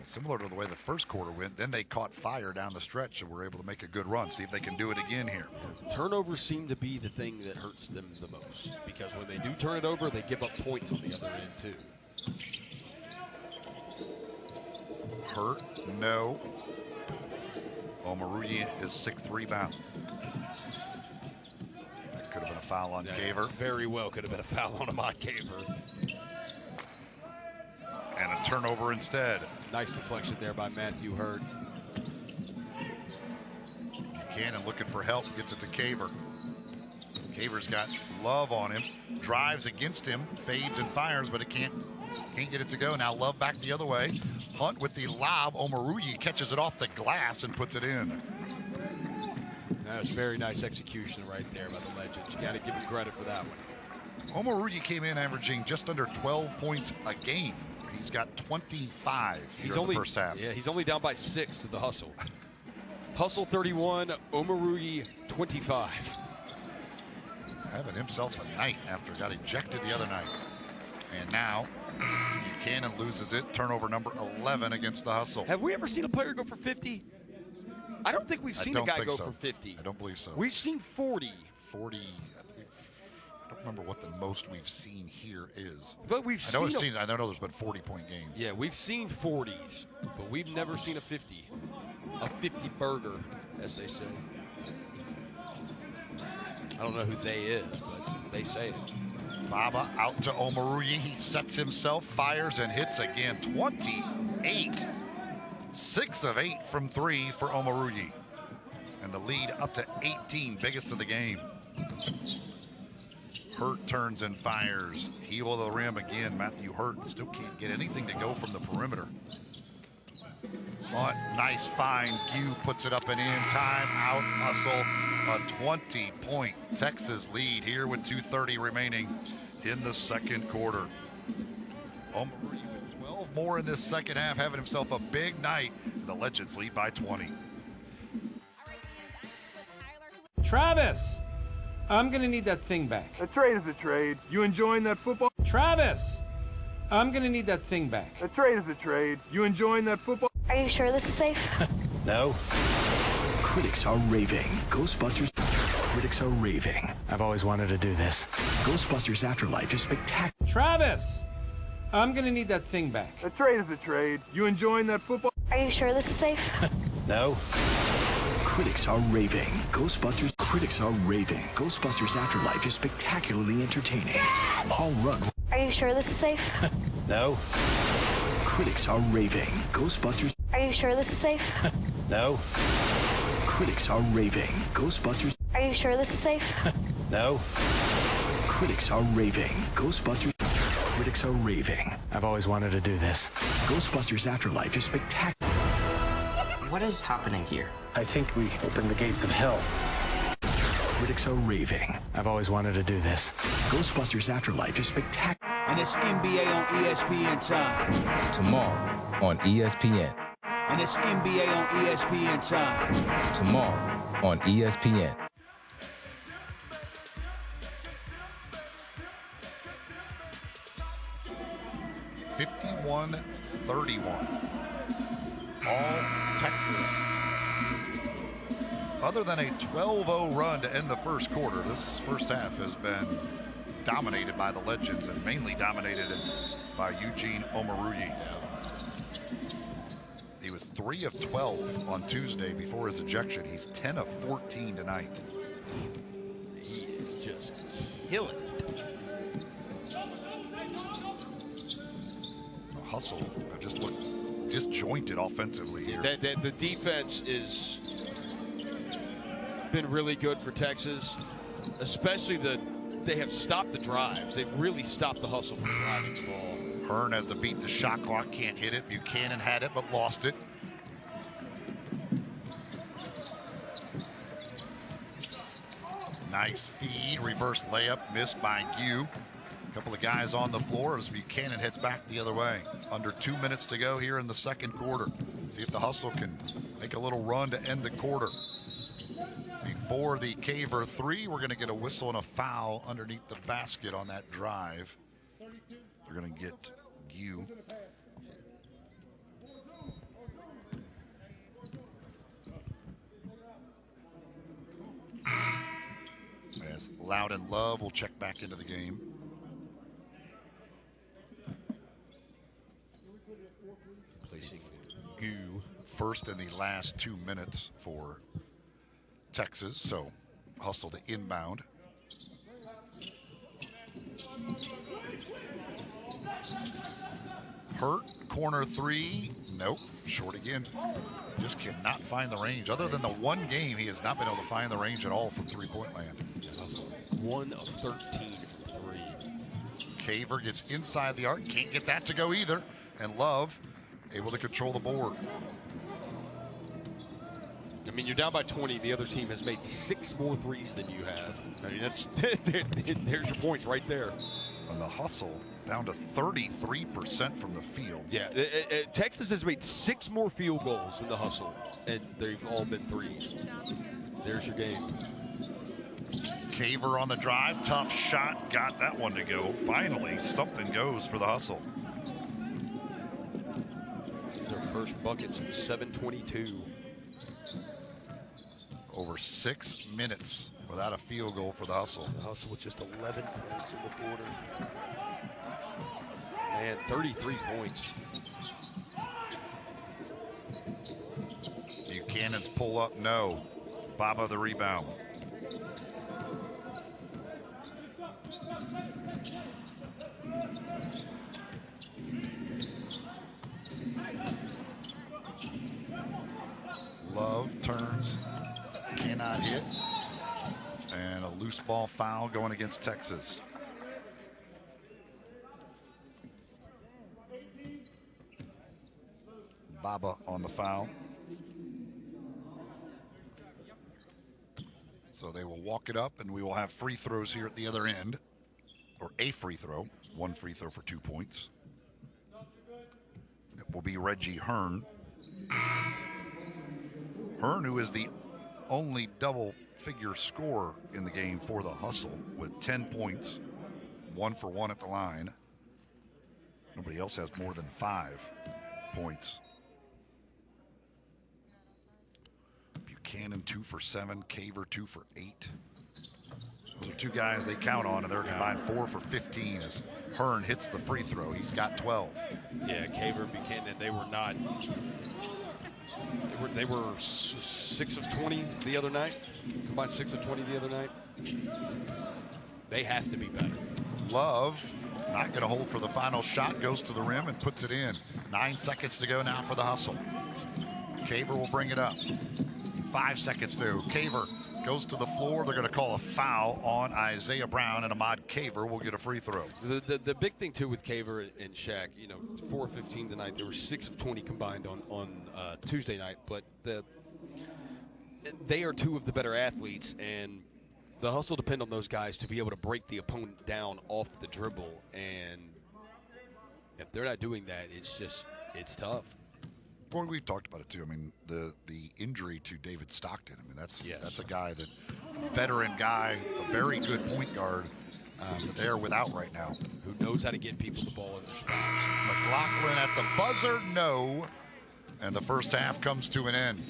[SPEAKER 1] Similar to the way the first quarter went, then they caught fire down the stretch and were able to make a good run. See if they can do it again here.
[SPEAKER 2] Turnovers seem to be the thing that hurts them the most, because when they do turn it over, they give up points on the other end too.
[SPEAKER 1] Hurt? No. Omarui is 6th rebound. That could have been a foul on Caver.
[SPEAKER 2] Very well could have been a foul on Ahmad Caver.
[SPEAKER 1] And a turnover instead.
[SPEAKER 2] Nice deflection there by Matthew Hearn.
[SPEAKER 1] Buchanan looking for help, gets it to Caver. Caver's got Love on him, drives against him, fades and fires, but it can't get it to go. Now Love back the other way. Hunt with the lob. Omarui catches it off the glass and puts it in.
[SPEAKER 2] That was very nice execution right there by the Legends. You got to give him credit for that one.
[SPEAKER 1] Omarui came in averaging just under 12 points a game. He's got 25 here in the first half.
[SPEAKER 2] Yeah, he's only down by 6 to the Hustle. Hustle 31, Omarui 25.
[SPEAKER 1] Having himself a night after got ejected the other night. And now Buchanan loses it. Turnover number 11 against the Hustle.
[SPEAKER 2] Have we ever seen a player go for 50? I don't think we've seen a guy go for 50.
[SPEAKER 1] I don't believe so.
[SPEAKER 2] We've seen 40.
[SPEAKER 1] 40. I don't remember what the most we've seen here is.
[SPEAKER 2] But we've
[SPEAKER 1] I know there's been 40-point games.
[SPEAKER 2] Yeah, we've seen 40s, but we've never seen a 50. A 50 burger, as they say. I don't know who they is, but they say it.
[SPEAKER 1] Baba out to Omoruyi. He sets himself, fires, and hits again. 28. 6 of 8 from 3 for Omoruyi. And the lead up to 18, biggest of the game. Hurt turns and fires. Heel of the rim again. Matthew Hurt still can't get anything to go from the perimeter. But nice find. Gu puts it up and in. Time out hustle. A 20-point Texas lead here with 2:30 remaining in the second quarter. Omoruyi with 12 more in this second half, having himself a big night. The Legends lead by 20.
[SPEAKER 15] Travis, I'm going to need that thing back.
[SPEAKER 6] A trade is a trade. You enjoying that football?
[SPEAKER 15] Travis, I'm going to need that thing back.
[SPEAKER 6] A trade is a trade. You enjoying that football?
[SPEAKER 10] Are you sure this is safe?
[SPEAKER 13] No.
[SPEAKER 16] Critics are raving. Ghostbusters. Critics are raving.
[SPEAKER 13] I've always wanted to do this.
[SPEAKER 16] Ghostbusters Afterlife is spectacular.
[SPEAKER 15] Travis, I'm going to need that thing back.
[SPEAKER 6] A trade is a trade. You enjoying that football?
[SPEAKER 10] Are you sure this is safe?
[SPEAKER 13] No.
[SPEAKER 16] Critics are raving. Ghostbusters. Critics are raving. Ghostbusters Afterlife is spectacularly entertaining. Paul Rudd.
[SPEAKER 10] Are you sure this is safe?
[SPEAKER 13] No.
[SPEAKER 16] Critics are raving. Ghostbusters.
[SPEAKER 10] Are you sure this is safe?
[SPEAKER 13] No.
[SPEAKER 16] Critics are raving. Ghostbusters.
[SPEAKER 10] Are you sure this is safe?
[SPEAKER 13] No.
[SPEAKER 16] Critics are raving. Ghostbusters. Critics are raving.
[SPEAKER 13] I've always wanted to do this.
[SPEAKER 16] Ghostbusters Afterlife is spectacular.
[SPEAKER 12] What is happening here?
[SPEAKER 13] I think we opened the gates of hell.
[SPEAKER 16] Critics are raving.
[SPEAKER 13] I've always wanted to do this.
[SPEAKER 16] Ghostbusters Afterlife is spectacular.
[SPEAKER 18] And it's NBA on ESPN time.
[SPEAKER 19] Tomorrow on ESPN.
[SPEAKER 18] And it's NBA on ESPN time.
[SPEAKER 19] Tomorrow on ESPN.
[SPEAKER 1] (51-31). All Texas. Other than a 12-0 run to end the first quarter, this first half has been dominated by the Legends and mainly dominated by Eugene Omoruyi. He was 3 of 12 on Tuesday before his ejection. He's 10 of 14 tonight.
[SPEAKER 2] He is just killing it.
[SPEAKER 1] The hustle just looked disjointed offensively here.
[SPEAKER 2] The defense is been really good for Texas, especially they have stopped the drives. They've really stopped the hustle from driving the ball.
[SPEAKER 1] Hearn has to beat the shot clock, can't hit it. Buchanan had it, but lost it. Nice feed, reverse layup, missed by Gu. A couple of guys on the floor as Buchanan heads back the other way. Under 2 minutes to go here in the second quarter. See if the hustle can make a little run to end the quarter. Before the Caver three, we're going to get a whistle and a foul underneath the basket on that drive. They're going to get Gu. As Loud and Love will check back into the game.
[SPEAKER 2] Placing Gu.
[SPEAKER 1] First in the last 2 minutes for Texas, so hustle to inbound. Hurt, corner three, nope, short again. Just cannot find the range. Other than the one game, he has not been able to find the range at all from three-point land.
[SPEAKER 2] 1 of 13 from 3.
[SPEAKER 1] Caver gets inside the arc, can't get that to go either. And Love able to control the board.
[SPEAKER 2] I mean, you're down by 20. The other team has made 6 more threes than you have. I mean, that's there's your points right there.
[SPEAKER 1] And the hustle down to 33% from the field.
[SPEAKER 2] Yeah, Texas has made 6 more field goals in the hustle, and they've all been threes. There's your game.
[SPEAKER 1] Caver on the drive, tough shot, got that one to go. Finally, something goes for the hustle.
[SPEAKER 2] Their first buckets in 7:22.
[SPEAKER 1] Over 6 minutes without a field goal for the Hustle.
[SPEAKER 2] The Hustle with just 11 points in the quarter. Man, 33 points.
[SPEAKER 1] Buchanan's pull up, no. Baba the rebound. Love turns, cannot hit, and a loose ball foul going against Texas. Baba on the foul. So they will walk it up, and we will have free throws here at the other end, or a free throw, one free throw for 2 points. It will be Reggie Hearn. Hearn, who is the only double-figure scorer in the game for the Hustle with 10 points, 1 for 1 at the line. Nobody else has more than 5 points. Buchanan 2 for 7, Caver 2 for 8. Those are two guys they count on, and they're combined 4 for 15 as Hearn hits the free throw. He's got 12.
[SPEAKER 2] Yeah, Caver and Buchanan, they were not. They were 6 of 20 the other night. Combined 6 of 20 the other night. They have to be better.
[SPEAKER 1] Love not going to hold for the final shot, goes to the rim and puts it in. 9 seconds to go now for the Hustle. Caver will bring it up. 5 seconds to go. Caver goes to the floor. They're going to call a foul on Isaiah Brown, and Ahmad Caver will get a free throw.
[SPEAKER 2] The big thing, too, with Caver and Shaq, 4 of 15 tonight. There were 6 of 20 combined on Tuesday night, but they are 2 of the better athletes, and the Hustle depend on those guys to be able to break the opponent down off the dribble, and if they're not doing that, it's tough.
[SPEAKER 1] Well, we've talked about it too. I mean, the injury to David Stockton. I mean, that's a guy that veteran guy, a very good point guard. That they're without right now.
[SPEAKER 2] Who knows how to get people the ball in their spots.
[SPEAKER 1] McLaughlin at the buzzer, no. And the first half comes to an end.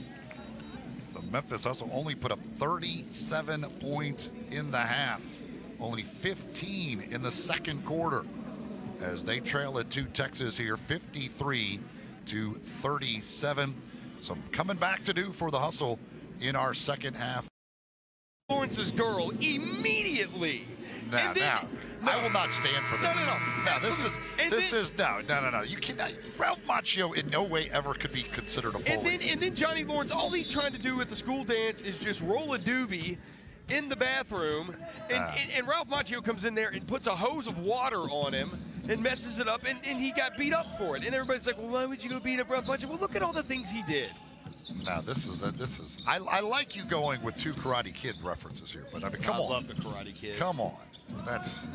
[SPEAKER 1] The Memphis Hustle only put up 37 points in the half. Only 15 in the second quarter. As they trail it to Texas here, 53-37. So coming back to do for the Hustle in our second half.
[SPEAKER 2] Lawrence's girl immediately.
[SPEAKER 1] Now, I will not stand for this. No. You cannot. Ralph Macchio in no way ever could be considered a bully.
[SPEAKER 2] And then Johnny Lawrence, all he's trying to do at the school dance is just roll a doobie in the bathroom, and Ralph Macchio comes in there and puts a hose of water on him and messes it up, and he got beat up for it. And everybody's like, well, why would you go beat up Ralph Macchio? Well, look at all the things he did.
[SPEAKER 1] Now, this is. I like you going with 2 Karate Kid references here, but I mean, come on.
[SPEAKER 2] I love the Karate Kid.
[SPEAKER 1] Come on, that's.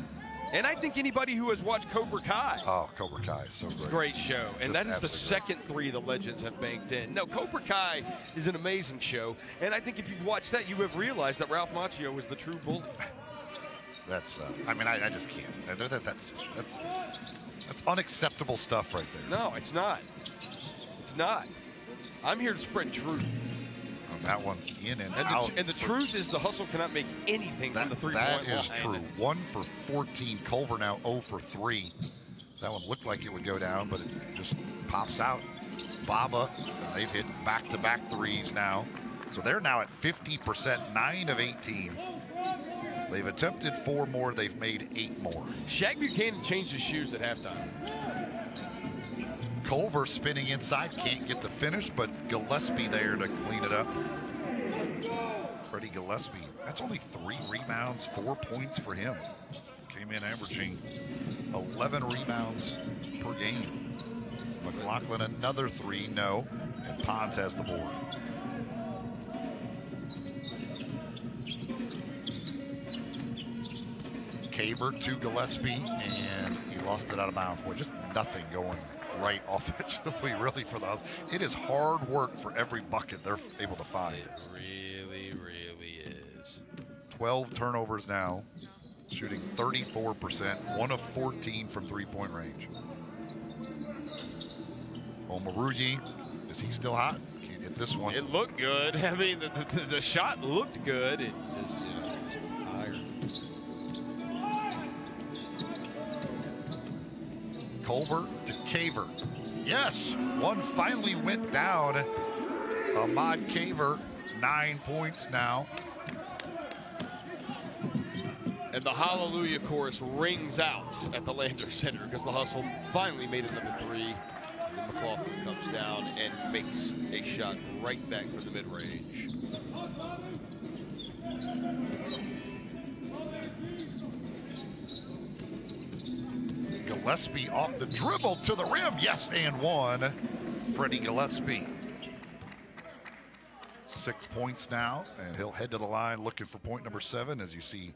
[SPEAKER 2] And I think anybody who has watched Cobra Kai.
[SPEAKER 1] Oh, Cobra Kai is so great.
[SPEAKER 2] It's a great show, and that is the second 3 the Legends have banked in. No, Cobra Kai is an amazing show, and I think if you've watched that, you have realized that Ralph Macchio was the true bully.
[SPEAKER 1] That's. I mean, I just can't. That's unacceptable stuff right there.
[SPEAKER 2] No, it's not. It's not. I'm here to spread truth.
[SPEAKER 1] That one in and out.
[SPEAKER 2] And the truth is the Hustle cannot make anything from the three-point line.
[SPEAKER 1] That is true. 1 for 14. Culver now 0 for 3. That one looked like it would go down, but it just pops out. Baba, and they've hit back-to-back threes now. So they're now at 50%, 9 of 18. They've attempted 4 more. They've made 8 more.
[SPEAKER 2] Shaq Buchanan changed his shoes at halftime.
[SPEAKER 1] Culver spinning inside, can't get the finish, but Gillespie there to clean it up. Freddie Gillespie, that's only 3 rebounds, 4 points for him. Came in averaging 11 rebounds per game. McLaughlin another 3, no, and Pons has the board. Caver to Gillespie, and he lost it out of bounds. Boy, just nothing going right offensively, really, for the. It is hard work for every bucket they're able to find.
[SPEAKER 2] It really, really is.
[SPEAKER 1] 12 turnovers now, shooting 34%, 1 of 14 from 3-point range. Omaruyi, is he still hot? Can't get this one.
[SPEAKER 2] It looked good. I mean, the shot looked good. It just,
[SPEAKER 1] Culver to Caver. Yes, one finally went down. Ahmad Caver, 9 points now.
[SPEAKER 2] And the Hallelujah chorus rings out at the Lander Center because the Hustle finally made it number 3. And McLaughlin comes down and makes a shot right back from the mid-range.
[SPEAKER 1] Gillespie off the dribble to the rim. Yes, and one. Freddie Gillespie. 6 points now, and he'll head to the line looking for point number 7 as you see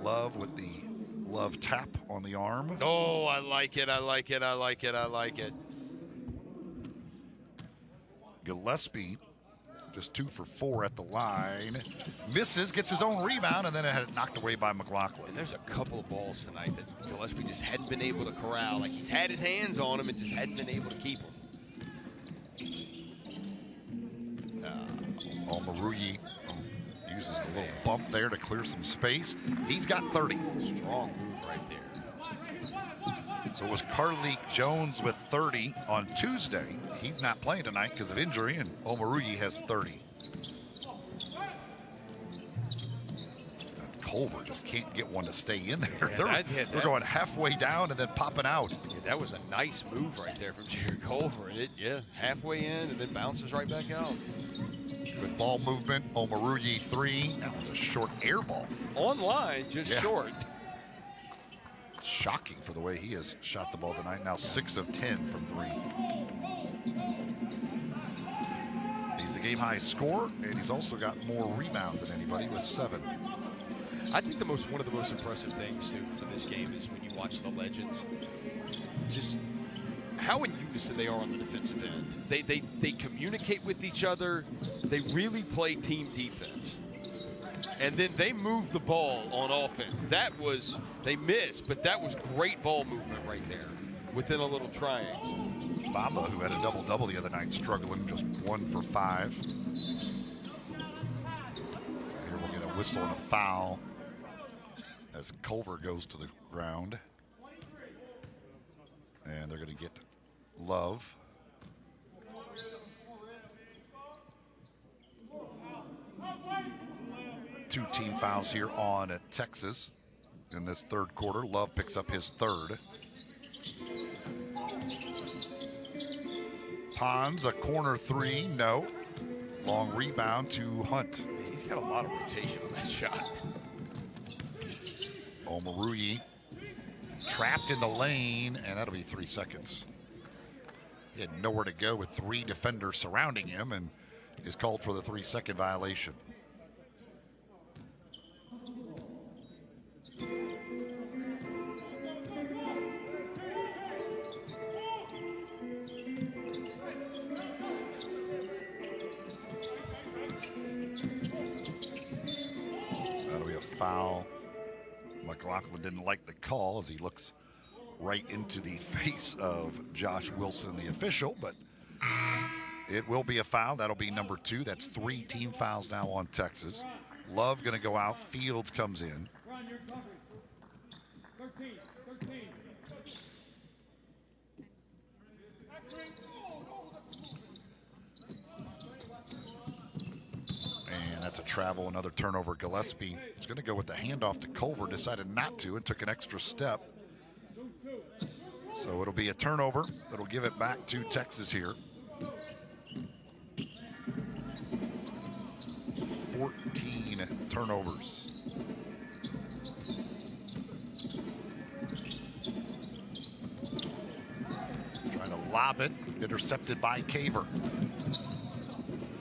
[SPEAKER 1] Love with the Love tap on the arm.
[SPEAKER 2] Oh, I like it, I like it, I like it, I like it.
[SPEAKER 1] Gillespie just 2 for 4 at the line. Misses, gets his own rebound, and then it had it knocked away by McLaughlin.
[SPEAKER 2] And there's a couple of balls tonight that Gillespie just hadn't been able to corral. Like he's had his hands on them and just hadn't been able to keep them.
[SPEAKER 1] Omaruyi uses a little bump there to clear some space. He's got 30.
[SPEAKER 2] Strong move right there.
[SPEAKER 1] So it was Carleek Jones with 30 on Tuesday. He's not playing tonight because of injury, and Omaruyi has 30. And Culver just can't get one to stay in there.
[SPEAKER 2] Yeah,
[SPEAKER 1] they're going halfway down and then popping out.
[SPEAKER 2] Yeah, that was a nice move right there from Jerry Culver. And halfway in and then bounces right back out.
[SPEAKER 1] Good ball movement. Omaruyi 3. That was a short air ball.
[SPEAKER 2] Online, just short.
[SPEAKER 1] Shocking for the way he has shot the ball tonight. Now 6 of 10 from 3. He's the game high scorer, and he's also got more rebounds than anybody with 7.
[SPEAKER 2] I think one of the most impressive things too for this game is when you watch the legends, just how in unison they are on the defensive end. They communicate with each other. They really play team defense. And then they move the ball on offense. They missed, but that was great ball movement right there within a little triangle.
[SPEAKER 1] Bamba, who had a double-double the other night, struggling, just 1 for 5. Here we'll get a whistle and a foul as Culver goes to the ground. And they're going to get Love. Two team fouls here on Texas in this third quarter. Love picks up his 3rd. Pons, a corner 3, no. Long rebound to Hunt.
[SPEAKER 2] He's got a lot of rotation on that shot.
[SPEAKER 1] Omaruyi trapped in the lane, and that'll be 3 seconds. He had nowhere to go with 3 defenders surrounding him and is called for the 3-second violation. That'll be a foul. McLaughlin didn't like the call as he looks right into the face of Josh Wilson, the official, but it will be a foul. That'll be number 2. That's 3 team fouls now on Texas. Love going to go out. Fields comes in. And that's a travel, another turnover. Gillespie is going to go with the handoff to Culver, decided not to and took an extra step. So it'll be a turnover that'll give it back to Texas here. 14 turnovers. Trying to lob it, intercepted by Caver.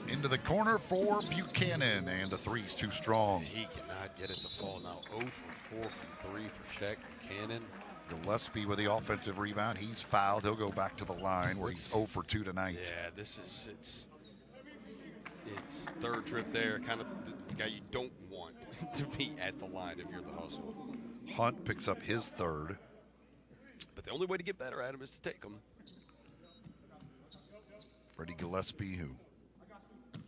[SPEAKER 1] Into the corner for Buchanan, and the 3's too strong.
[SPEAKER 2] He cannot get it to fall now. 0 for 4 from 3 for Shaq Buchanan.
[SPEAKER 1] Gillespie with the offensive rebound. He's fouled. He'll go back to the line where he's 0 for 2 tonight.
[SPEAKER 2] Yeah, it's 3rd trip there. Kind of the guy you don't want to be at the line if you're the Hustle.
[SPEAKER 1] Hunt picks up his 3rd.
[SPEAKER 2] But the only way to get better at him is to take him.
[SPEAKER 1] Freddie Gillespie, who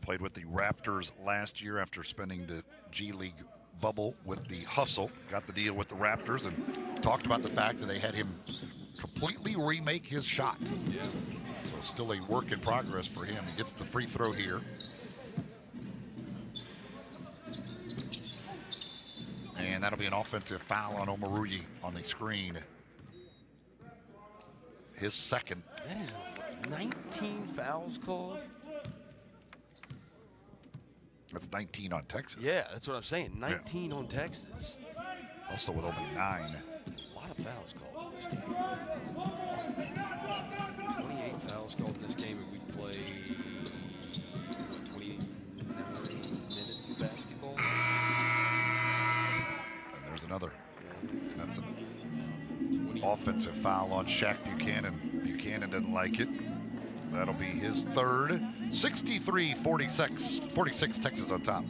[SPEAKER 1] played with the Raptors last year after spending the G League bubble with the Hustle, got the deal with the Raptors and talked about the fact that they had him completely remake his shot.
[SPEAKER 2] Yeah.
[SPEAKER 1] So still a work in progress for him. He gets the free throw here. And that'll be an offensive foul on Omoruyi on the screen. His second.
[SPEAKER 2] That is 19 fouls called.
[SPEAKER 1] That's 19 on Texas.
[SPEAKER 2] Yeah, that's what I'm saying. 19 on Texas.
[SPEAKER 1] Also with only 9.
[SPEAKER 2] A lot of fouls called in this game. 28 fouls called in this game, and we play 29 minutes of basketball.
[SPEAKER 1] And there's another. That's an offensive foul on Shaq Buchanan. Buchanan didn't like it. That'll be his third. 63-46, Texas on top.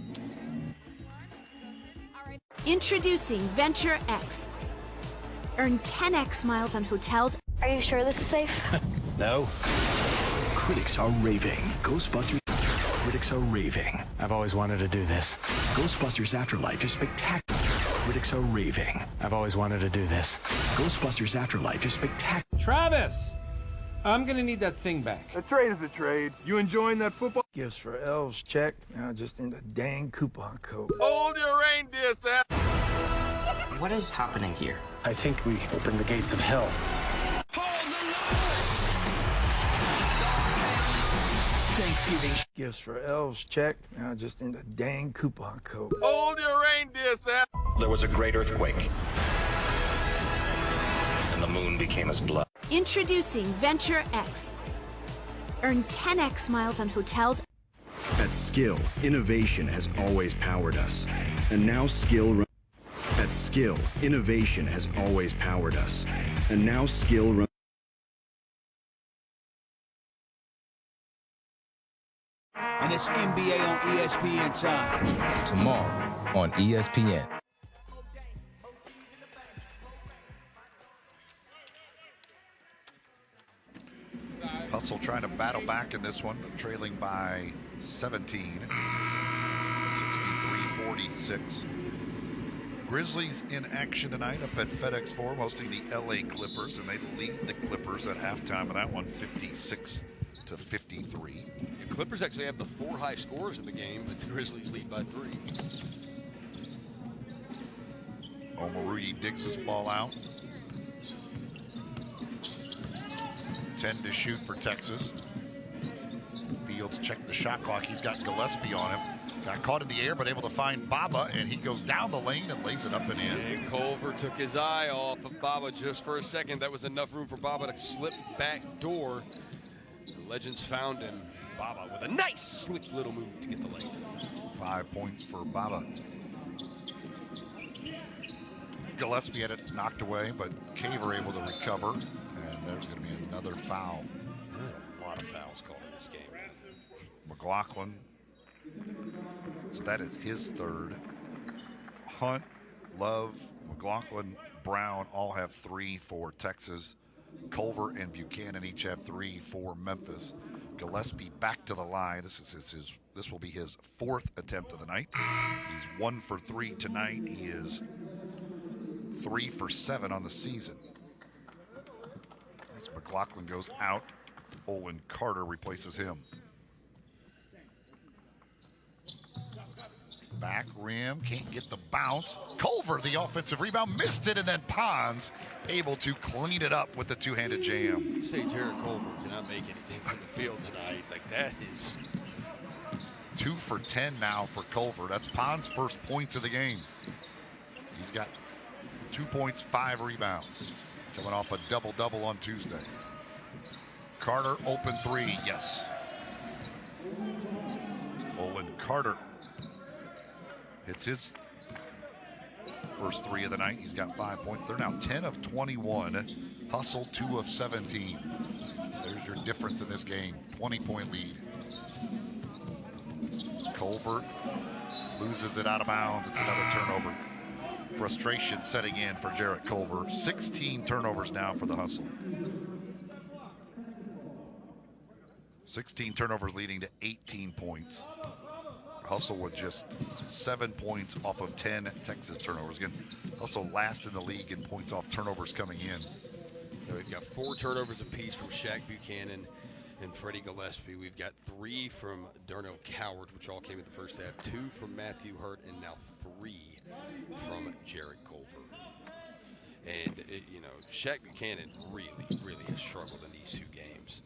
[SPEAKER 5] Introducing Venture X. Earn 10x miles on hotels.
[SPEAKER 10] Are you sure this is safe?
[SPEAKER 13] No.
[SPEAKER 16] Critics are raving. Ghostbusters. Critics are raving.
[SPEAKER 13] I've always wanted to do this.
[SPEAKER 16] Ghostbusters Afterlife is spectacular. Critics are raving.
[SPEAKER 13] I've always wanted to do this.
[SPEAKER 16] Ghostbusters Afterlife is spectacular.
[SPEAKER 15] Travis, I'm gonna need that thing back.
[SPEAKER 6] A trade is a trade. You enjoying that football?
[SPEAKER 3] Gifts for elves, check. Now just in a dang coupon code.
[SPEAKER 4] Hold your reindeer, Sam.
[SPEAKER 12] What is happening here?
[SPEAKER 13] I think we opened the gates of hell.
[SPEAKER 3] Thanksgiving. Gifts for elves, check. Now just in a dang coupon code.
[SPEAKER 4] Hold your reindeer, Sam.
[SPEAKER 14] There was a great earthquake, and the moon became as blood.
[SPEAKER 5] Introducing Venture X. Earn 10x miles on hotels.
[SPEAKER 8] At Skill, innovation has always powered us. And now Skill At Skill, innovation has always powered us. And now Skill
[SPEAKER 18] And it's NBA on ESPN time.
[SPEAKER 19] Tomorrow on ESPN.
[SPEAKER 1] Hustle trying to battle back in this one, but trailing by 17. 63-46. Grizzlies in action tonight up at FedEx Forum, hosting the LA Clippers, and they lead the Clippers at halftime of that one, 56-53.
[SPEAKER 2] The Clippers actually have the 4 high scorers in the game, but the Grizzlies lead by 3.
[SPEAKER 1] Omoruyi digs this ball out. 10 to shoot for Texas. Fields checked the shot clock. He's got Gillespie on him. Got caught in the air, but able to find Baba, and he goes down the lane and lays it up and in.
[SPEAKER 2] And Culver took his eye off of Baba just for a second. That was enough room for Baba to slip back door. The Legends found him. Baba with a nice, slick little move to get the lane.
[SPEAKER 1] 5 points for Baba. Gillespie had it knocked away, but Caver able to recover. And there's going to be another foul.
[SPEAKER 2] A lot of fouls called in this game.
[SPEAKER 1] McLaughlin. So that is his third. Hunt, Love, McLaughlin, Brown all have 3 for Texas. Culver and Buchanan each have 3 for Memphis. Gillespie back to the line. This will be his 4th attempt of the night. He's 1 for 3 tonight. He is 3 for 7 on the season. As McLaughlin goes out, Olin Carter replaces him. Back rim, can't get the bounce. Culver, the offensive rebound, missed it, and then Pons able to clean it up with the two-handed jam.
[SPEAKER 2] You say Jared Culver cannot make anything from the field tonight. Like, that is
[SPEAKER 1] 2 for 10 now for Culver. That's Pons' first points of the game. He's got 2 points, 5 rebounds. Coming off a double-double on Tuesday. Carter, open 3, yes. Olin Carter hits his first 3 of the night. He's got 5 points. They're now 10 of 21. Hustle 2 of 17. There's your difference in this game. 20-point lead. Culver loses it out of bounds. It's another turnover. Frustration setting in for Jarrett Culver. 16 turnovers now for the Hustle. 16 turnovers leading to 18 points. Hustle with just 7 points off of 10 Texas turnovers. Again, Hustle last in the league in points off turnovers coming in.
[SPEAKER 2] So we've got 4 turnovers apiece from Shaq Buchanan and Freddie Gillespie. We've got 3 from Darnell Coward, which all came in the first half, 2 from Matthew Hearn, and now 3 from Jared Culver. And, Shaq Buchanan really, really has struggled in these 2 games.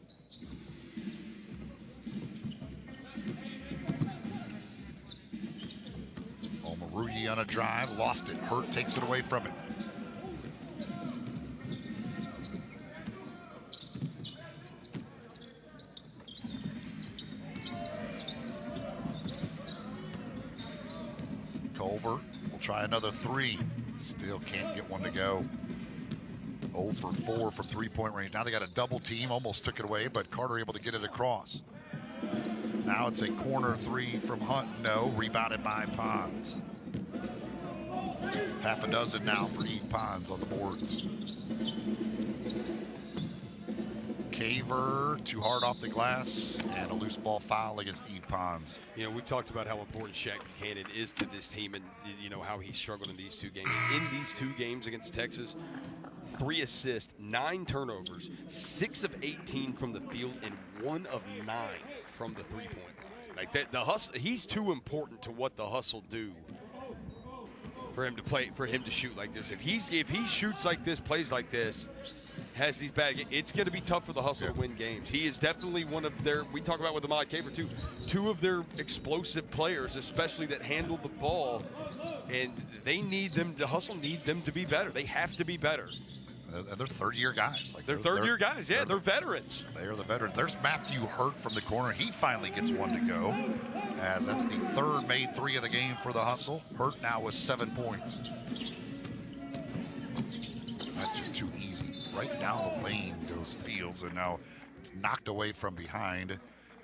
[SPEAKER 1] Omoruyi on a drive, lost it. Hurt takes it away from it. Culver will try another 3. Still can't get one to go. 0 for 4 from three-point range. Now they got a double team, almost took it away, but Carter able to get it across. Now it's a corner 3 from Hunt. No, rebounded by Pons. Half a dozen now for Eve Pons on the boards. Caver too hard off the glass, and a loose ball foul against Eve Pons.
[SPEAKER 2] We've talked about how important Shaq Buchanan is to this team, and how he struggled in these 2 games. In these 2 games against Texas, 3 assists, 9 turnovers, 6 of 18 from the field, and 1 of 9 from the three-point line. Like that, the hustle, he's too important to what the Hustle do for him to play, for him to shoot like this. If he shoots like this, plays like this, has these bad games, it's going to be tough for the Hustle to win games. He is definitely one of their, we talk about with Ahmad Caver too, 2 of their explosive players, especially that handle the ball, and they need them, the Hustle need them to be better. They have to be better.
[SPEAKER 1] They're third-year guys.
[SPEAKER 2] They're third-year guys, yeah. They're veterans.
[SPEAKER 1] They are the veterans. There's Matthew Hurt from the corner. He finally gets one to go, as that's the 3rd made 3 of the game for the Hustle. Hurt now with 7 points. That's just too easy. Right down the lane goes Fields, and now it's knocked away from behind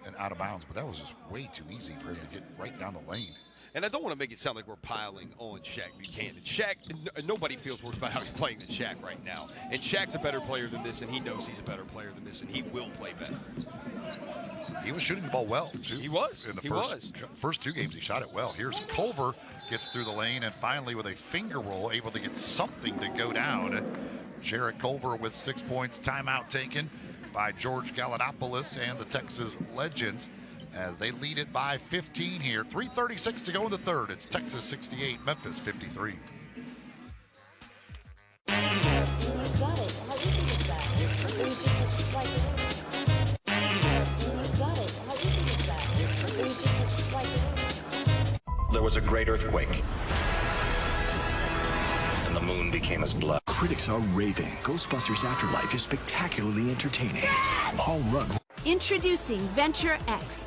[SPEAKER 1] and out of bounds. But that was just way too easy for him to get right down the lane.
[SPEAKER 2] And I don't want to make it sound like we're piling on Shaq Buchanan. Shaq, nobody feels worse about how he's playing than Shaq right now. And Shaq's a better player than this, and he knows he's a better player than this, and he will play better.
[SPEAKER 1] He was shooting the ball well, too.
[SPEAKER 2] He was.
[SPEAKER 1] In the first 2 games, he shot it well. Here's Culver, gets through the lane, and finally with a finger roll, able to get something to go down. Jarrett Culver with 6 points. Timeout taken by George Gallinopoulos and the Texas Legends, as they lead it by 15 here. 3:36 to go in the 3rd. It's Texas 68, Memphis 53.
[SPEAKER 14] There was a great earthquake, and the moon became as blood.
[SPEAKER 16] Critics are raving. Ghostbusters Afterlife is spectacularly entertaining. Home run.
[SPEAKER 5] Introducing Venture X.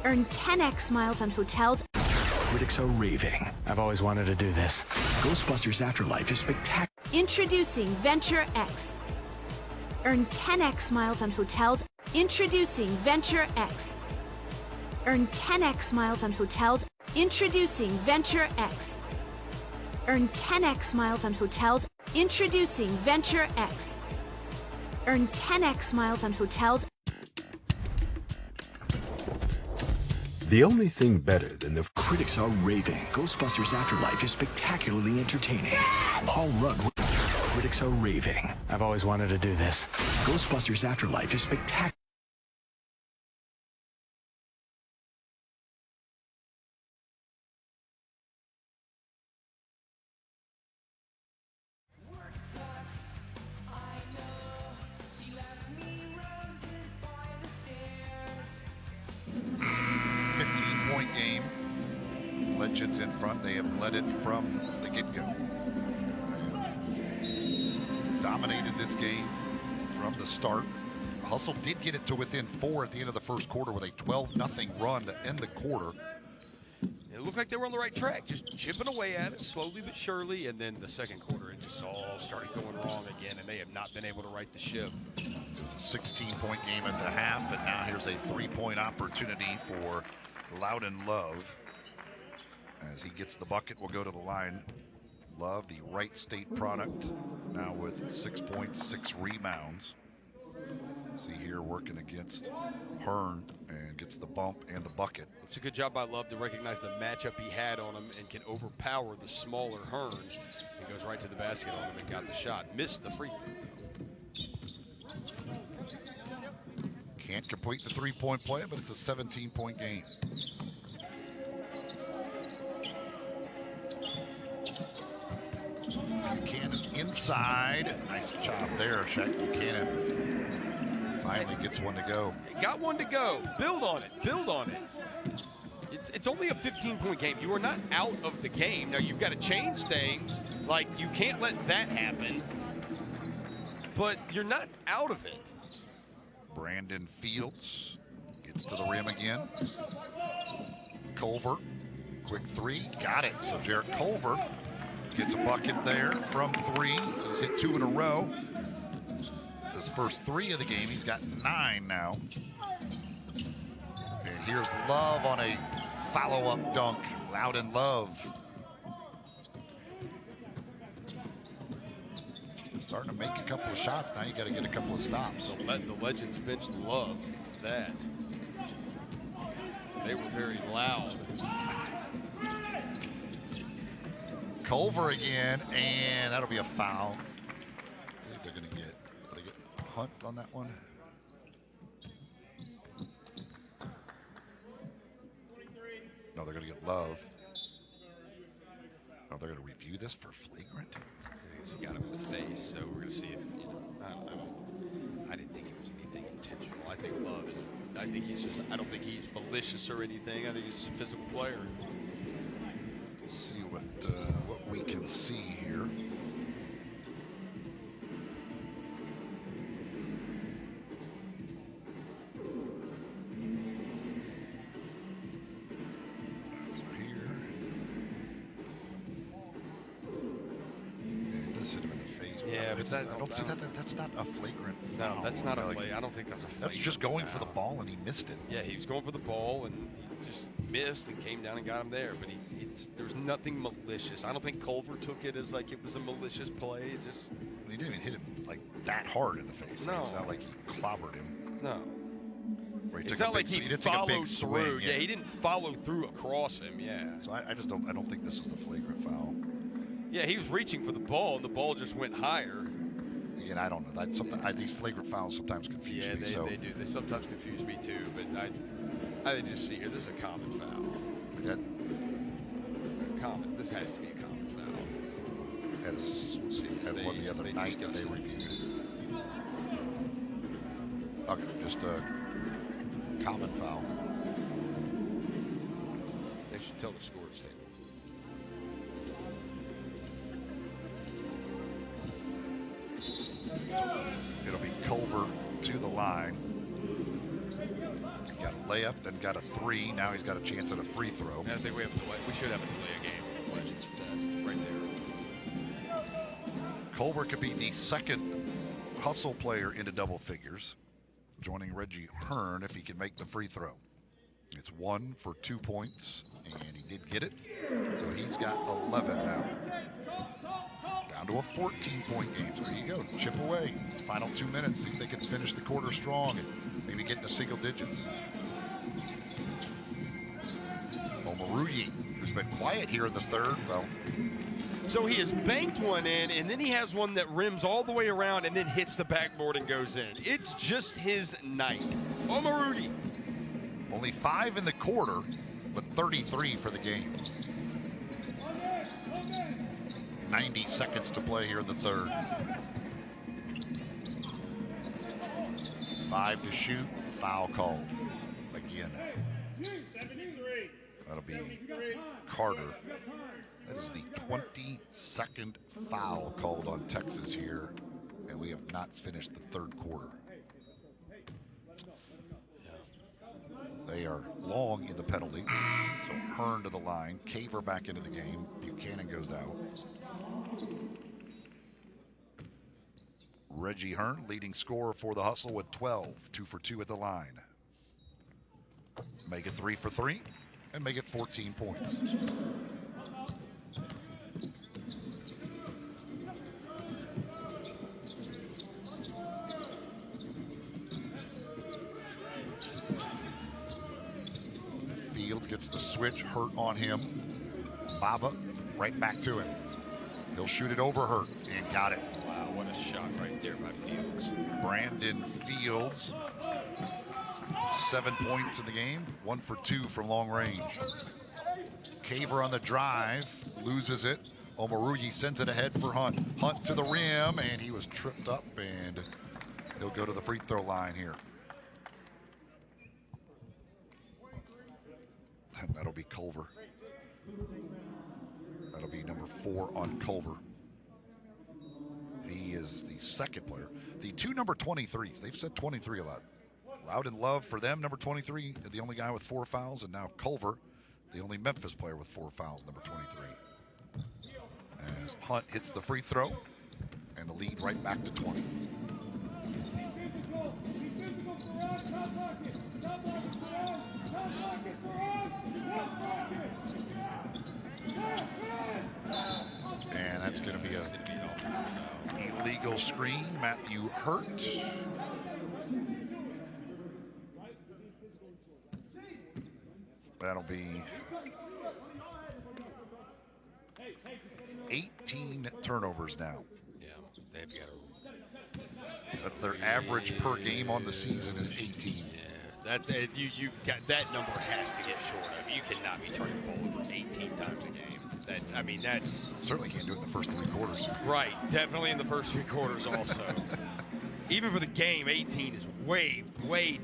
[SPEAKER 5] Earn 10x miles on hotels.
[SPEAKER 16] Critics are raving.
[SPEAKER 13] I've always wanted to do this.
[SPEAKER 16] Ghostbusters Afterlife is spectacular.
[SPEAKER 5] Introducing Venture X. Earn 10x miles on hotels. Introducing Venture X. Earn 10x miles on hotels. Introducing Venture X. Earn 10x miles on hotels. Introducing Venture X. Earn 10x miles on hotels.
[SPEAKER 16] The only thing better than the critics are raving. Ghostbusters Afterlife is spectacularly entertaining. Home run. Critics are raving.
[SPEAKER 13] I've always wanted to do this.
[SPEAKER 16] Ghostbusters Afterlife is spectacular.
[SPEAKER 1] Game. Legends in front. They have led it from the get-go. Dominated this game from the start. Hustle did get it to within 4 at the end of the first quarter with a 12-0 run to end the quarter.
[SPEAKER 2] It looked like they were on the right track, just chipping away at it slowly but surely, and then the second quarter it just all started going wrong again, and they have not been able to right the ship.
[SPEAKER 1] It's a 16-point game at the half, and now here's a 3-point opportunity for Loudon Love. As he gets the bucket, will go to the line. Love, the Wright State product, now with 6 points, 6 rebounds. See here working against Hearn and gets the bump and the bucket.
[SPEAKER 2] It's a good job by Love to recognize the matchup he had on him and can overpower the smaller Hearn. He goes right to the basket on him and got the shot. Missed the free throw.
[SPEAKER 1] Can't complete the three-point play, but it's a 17-point game. Buchanan inside. Nice job there, Shaq Buchanan. Finally gets one to go.
[SPEAKER 2] Got one to go. Build on it. Build on it. It's only a 15-point game. You are not out of the game. Now, you've got to change things. Like, you can't let that happen. But you're not out of it.
[SPEAKER 1] Brandon Fields gets to the rim again. Culver, quick three. Got it. So Jarrett Culver gets a bucket there from three. He's hit 2 in a row. His first 3 of the game. He's got 9 now. And here's Love on a follow-up dunk. Loudon Love. Starting to make a couple of shots. Now you got to get a couple of stops.
[SPEAKER 2] The Legends bench loved that. They were very loud.
[SPEAKER 1] Culver again, and that'll be a foul. I think they're going to get Hunt on that one. No, they're going to get Love. Oh, they're going to review this for flagrant?
[SPEAKER 2] He's got him in the face, so we're going to see if, I didn't think it was anything intentional. I think Love is, I don't think he's malicious or anything. I think he's just a physical player.
[SPEAKER 1] See what we can see here.
[SPEAKER 2] Yeah, but
[SPEAKER 1] I don't see that. That's not a flagrant foul.
[SPEAKER 2] No, that's not a play. I don't think that's a flagrant.
[SPEAKER 1] That's just going for the ball, and he missed it.
[SPEAKER 2] Yeah, he was going for the ball, and he just missed and came down and got him there. But there was nothing malicious. I don't think Culver took it as like it was a malicious play. It just
[SPEAKER 1] he didn't even hit him like that hard in the face.
[SPEAKER 2] No,
[SPEAKER 1] it's not like he clobbered him.
[SPEAKER 2] No.
[SPEAKER 1] It's
[SPEAKER 2] not like he followed through. Yeah, he didn't follow through across him. Yeah.
[SPEAKER 1] So I just don't. I don't think this is a flagrant foul.
[SPEAKER 2] Yeah, he was reaching for the ball, and the ball just went higher.
[SPEAKER 1] Again, I don't know. These flagrant fouls sometimes confuse me.
[SPEAKER 2] Yeah, they do. They sometimes confuse me too. But I didn't just see here. This is a common foul. This has to be a common foul.
[SPEAKER 1] Had one the other night that they reviewed it. Okay, just a common foul.
[SPEAKER 2] They should tell the scores table.
[SPEAKER 1] It'll be Culver to the line. He got a layup, then got a 3. Now he's got a chance at a free throw.
[SPEAKER 2] I think we should have a delay a game. Legends for that right there.
[SPEAKER 1] Culver could be the second hustle player into double figures, joining Reggie Hearn if he can make the free throw. It's 1 for 2 points, and he did get it. So he's got 11 now. Down to a 14-point game. So there you go. Chip away. Final 2 minutes. See if they can finish the quarter strong and maybe get into single digits. Omoruyi, who's been quiet here in the third. Well,
[SPEAKER 2] so he has banked one in, and then he has one that rims all the way around and then hits the backboard and goes in. It's just his night. Omoruyi.
[SPEAKER 1] Only 5 in the quarter, but 33 for the game. 90 seconds to play here in the third. 5 to shoot. Foul called again. That'll be Carter. That is the 22nd foul called on Texas here, and we have not finished the third quarter. They are long in the penalty. So Hearn to the line. Caver back into the game. Buchanan goes out. Reggie Hearn, leading scorer for the Hustle with 12. 2 for 2 at the line. Make it 3 for 3 and make it 14 points. Fields gets the switch, Hurt on him. Baba right back to him. He'll shoot it over Hurt and got it.
[SPEAKER 2] Wow, what a shot right there by Fields.
[SPEAKER 1] Brandon Fields 7 points in the game, 1 for 2 from long range. Caver on the drive, loses it. Omoruyi sends it ahead for Hunt. Hunt to the rim, and he was tripped up, and he'll go to the free throw line here. And that'll be Culver. That'll be number 4 on Culver. He is the second player. The 2 number 23s, they've said 23 a lot. Loudon Love for them, number 23, the only guy with 4 fouls, and now Culver, the only Memphis player with 4 fouls, number 23. As Hunt hits the free throw, and the lead right back to 20. And that's going to be a illegal screen. Matthew Hurt. That'll be 18 turnovers now.
[SPEAKER 2] Yeah, they've got
[SPEAKER 1] That's their average per game on the season is 18.
[SPEAKER 2] Yeah, that's it. You've got that number has to get short of. You cannot be turning the ball over 18 times a game. That's
[SPEAKER 1] certainly can't do it in the first 3 quarters.
[SPEAKER 2] Right, definitely in the first 3 quarters also. Even for the game, 18 is way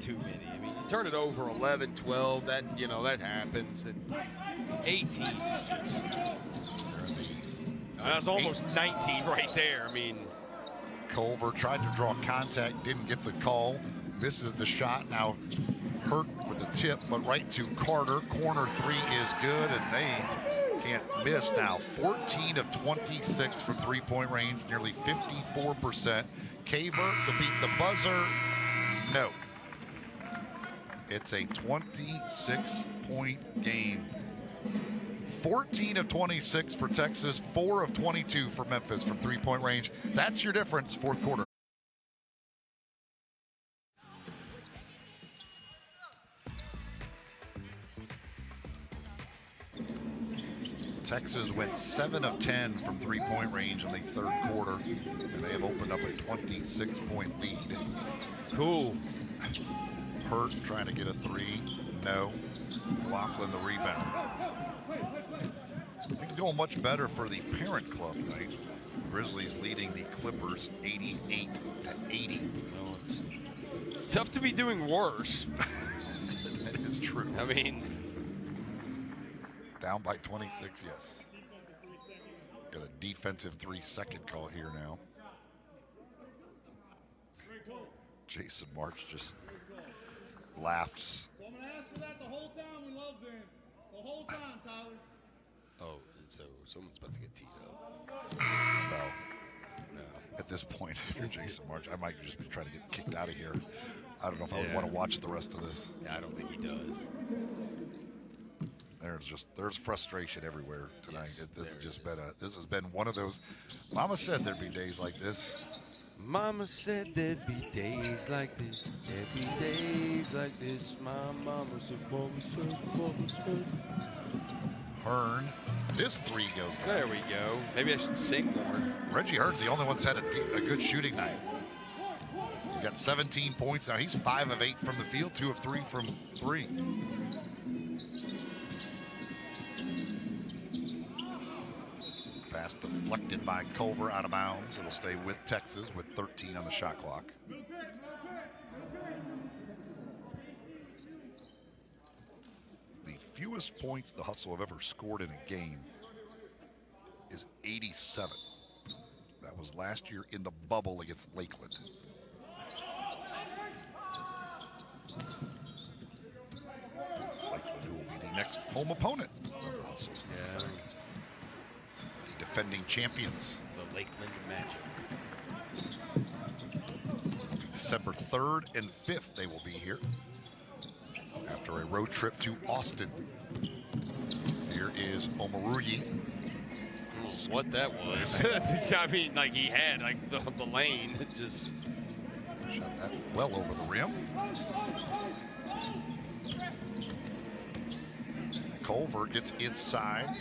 [SPEAKER 2] too many. I mean, you turn it over 11, 12, that happens. And 18, that's almost 19 right there. I mean,
[SPEAKER 1] Culver tried to draw contact, didn't get the call. Misses the shot. Now Hurt with the tip, but right to Carter. Corner 3 is good, and they can't miss now. 14 of 26 from three-point range, nearly 54%. Caver to beat the buzzer. No. It's a 26-point game. 14 of 26 for Texas, 4 of 22 for Memphis from three-point range. That's your difference, fourth quarter. Texas went 7 of 10 from three-point range in the third quarter, and they have opened up a 26-point lead.
[SPEAKER 2] Cool.
[SPEAKER 1] Hurt trying to get a 3. No. Laughlin the rebound. Things going much better for the parent club tonight. Grizzlies leading the Clippers 88-80.
[SPEAKER 2] Well, it's tough to be doing worse.
[SPEAKER 1] That is true.
[SPEAKER 2] I mean,
[SPEAKER 1] down by 26, yes. Got a defensive 3-second call here now. Jason March just laughs.
[SPEAKER 17] I'm going to ask for that the whole time when Love's in. The whole time, Tyler.
[SPEAKER 2] oh, so someone's about to get teed up.
[SPEAKER 1] No. At this point, if you're Jason March, I might just be trying to get kicked out of here. I don't know if I would want to watch the rest of this.
[SPEAKER 2] Yeah, I don't think he does.
[SPEAKER 1] There's frustration everywhere tonight. This has been one of those. Mama said there'd be days like this.
[SPEAKER 2] Mama said there'd be days like this. There'd be days like this. My mama said,
[SPEAKER 1] Hearn. This 3 goes down.
[SPEAKER 2] There we go. Maybe I should sing more.
[SPEAKER 1] Reggie Hearn's the only one that's had a good shooting night. He's got 17 points now. He's 5 of 8 from the field, 2 of 3 from 3. Pass deflected by Culver out of bounds. It'll stay with Texas with 13 on the shot clock. The fewest points the Hustle have ever scored in a game is 87. That was last year in the bubble against Lakeland. Lakeland, who will be the next home opponent of the Hustle.
[SPEAKER 2] Yeah.
[SPEAKER 1] The defending champions.
[SPEAKER 2] The Lakeland Magic.
[SPEAKER 1] December 3rd and 5th they will be here after a road trip to Austin. Here is Omoruyi.
[SPEAKER 2] What that was. I mean, like he had like the lane. Just
[SPEAKER 1] shot that well over the rim. Culver gets inside,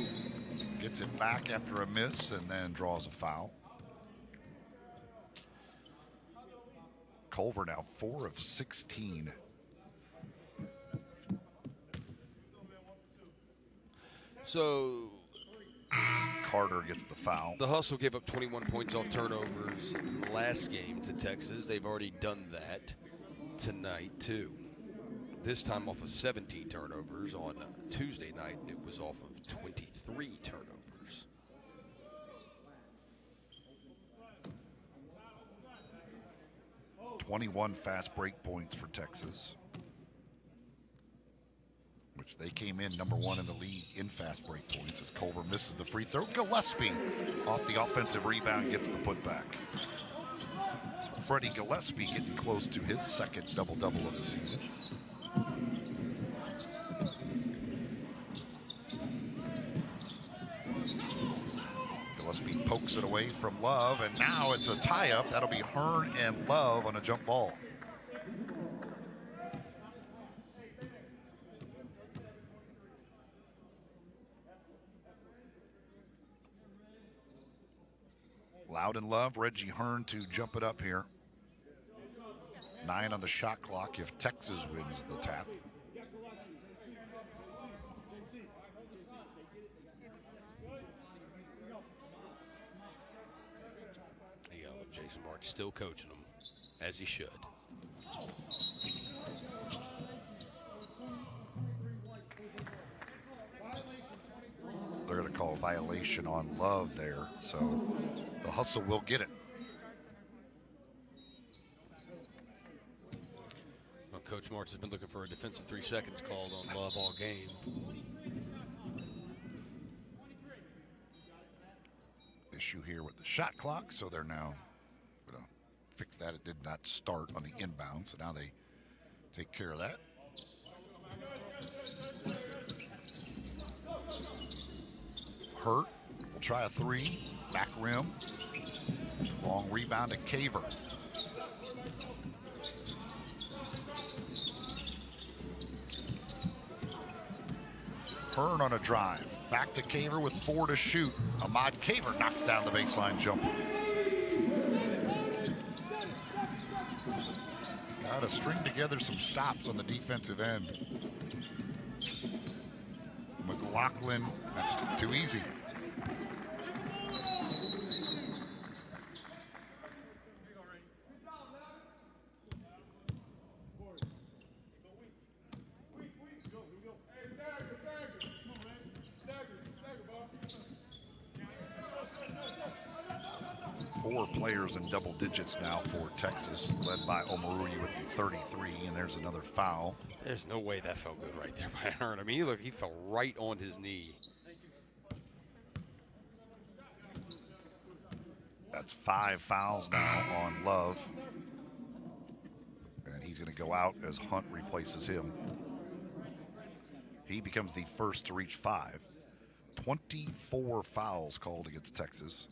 [SPEAKER 1] gets it back after a miss, and then draws a foul. Culver now 4 of 16
[SPEAKER 2] So
[SPEAKER 1] Carter gets the foul.
[SPEAKER 2] The Hustle gave up 21 points off turnovers last game to Texas. They've already done that tonight, too. This time off of 17 turnovers. On Tuesday night, it was off of 23 turnovers.
[SPEAKER 1] 21 fast break points for Texas, which they came in #1 in the league in fast break points as Culver misses the free throw. Gillespie off the offensive rebound gets the putback. So Freddie Gillespie getting close to his second double-double of the season. Gillespie pokes it away from Love, and now it's a tie-up. That'll be Hearn and Love on a jump ball. Loud and Love, Reggie Hearn to jump it up here. 9 on the shot clock if Texas wins the tap.
[SPEAKER 2] Jason Marks still coaching them, as he should.
[SPEAKER 1] They're going to call a violation on Love there, so the Hustle will get it.
[SPEAKER 2] Well, Coach Marks has been looking for a defensive 3 seconds called on Love all game.
[SPEAKER 1] Issue here with the shot clock, so they're now going to fix that. It did not start on the inbound, so now they take care of that. Hurt will try a 3, back rim, long rebound to Caver. Hearn on a drive, back to Caver with 4 to shoot. Ahmad Caver knocks down the baseline jumper. Got to string together some stops on the defensive end. McLaughlin, that's too easy. Four players in double digits now for Texas, led by Omoruyi with the 33, and there's another foul.
[SPEAKER 2] There's no way that felt good right there by Hearn. I mean, look, he fell right on his knee.
[SPEAKER 1] That's 5 fouls now on Love. And he's going to go out as Hunt replaces him. He becomes the first to reach 5. 24 fouls called against Texas.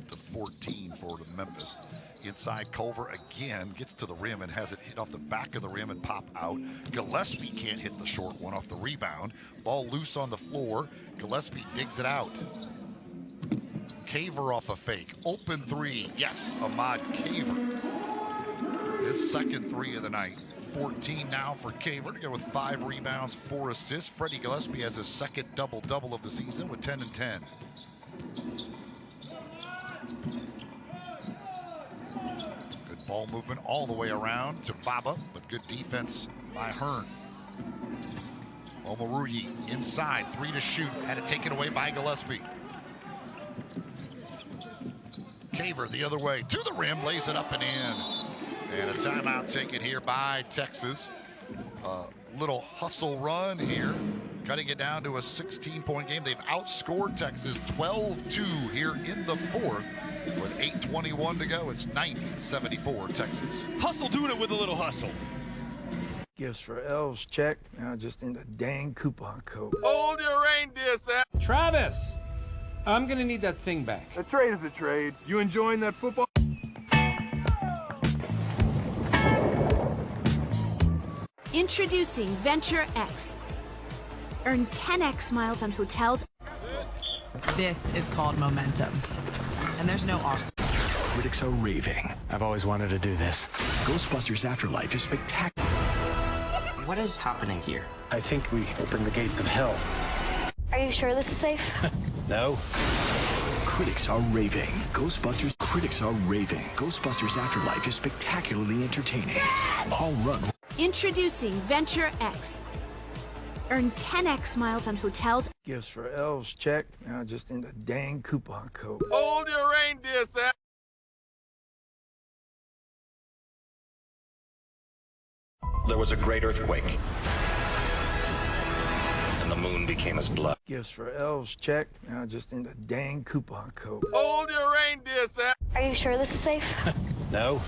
[SPEAKER 1] To 14 for the Memphis. Inside, Culver again gets to the rim and has it hit off the back of the rim and pop out. Gillespie can't hit the short one off the rebound. Ball loose on the floor. Gillespie digs it out. Caver off a fake. Open 3. Yes, Ahmad Caver. His second 3 of the night. 14 now for Caver to go with 5 rebounds, 4 assists. Freddie Gillespie has his second double-double of the season with 10 and 10. Good ball movement all the way around to Baba, but good defense by Hearn. Omoruyi inside, 3 to shoot. Had it taken away by Gillespie. Caver the other way to the rim, lays it up and in. And a timeout taken here by Texas. Little hustle run here, cutting it down to a 16-point game. They've outscored Texas 12-2 here in the 4th. With 8:21 to go, it's 90-74 Texas.
[SPEAKER 2] Hustle doing it with a little hustle.
[SPEAKER 3] Gifts for elves, check. Now just in a dang coupon code.
[SPEAKER 4] Hold your reindeer, Sam.
[SPEAKER 15] Travis, I'm going to need that thing back.
[SPEAKER 6] A trade is a trade. You enjoying that football?
[SPEAKER 5] Introducing Venture X. Earn 10x miles on hotels.
[SPEAKER 9] This is called momentum. And there's no off.
[SPEAKER 16] Critics are raving.
[SPEAKER 13] I've always wanted to do this.
[SPEAKER 16] Ghostbusters Afterlife is spectacular.
[SPEAKER 12] What is happening here?
[SPEAKER 13] I think we opened the gates of hell.
[SPEAKER 10] Are you sure this is safe?
[SPEAKER 13] No.
[SPEAKER 16] Critics are raving. Critics are raving. Ghostbusters Afterlife is spectacularly entertaining. Paul Rudd.
[SPEAKER 5] Introducing Venture X. Earn 10x miles on hotels.
[SPEAKER 3] Gifts for elves, check. Now just in a dang coupon code.
[SPEAKER 4] Hold your reindeer, Sam.
[SPEAKER 14] There was a great earthquake, and the moon became as blood.
[SPEAKER 3] Gifts for elves, check. Now just in a dang coupon code.
[SPEAKER 4] Hold your reindeer, Sam.
[SPEAKER 10] Are you sure this is safe?
[SPEAKER 13] No.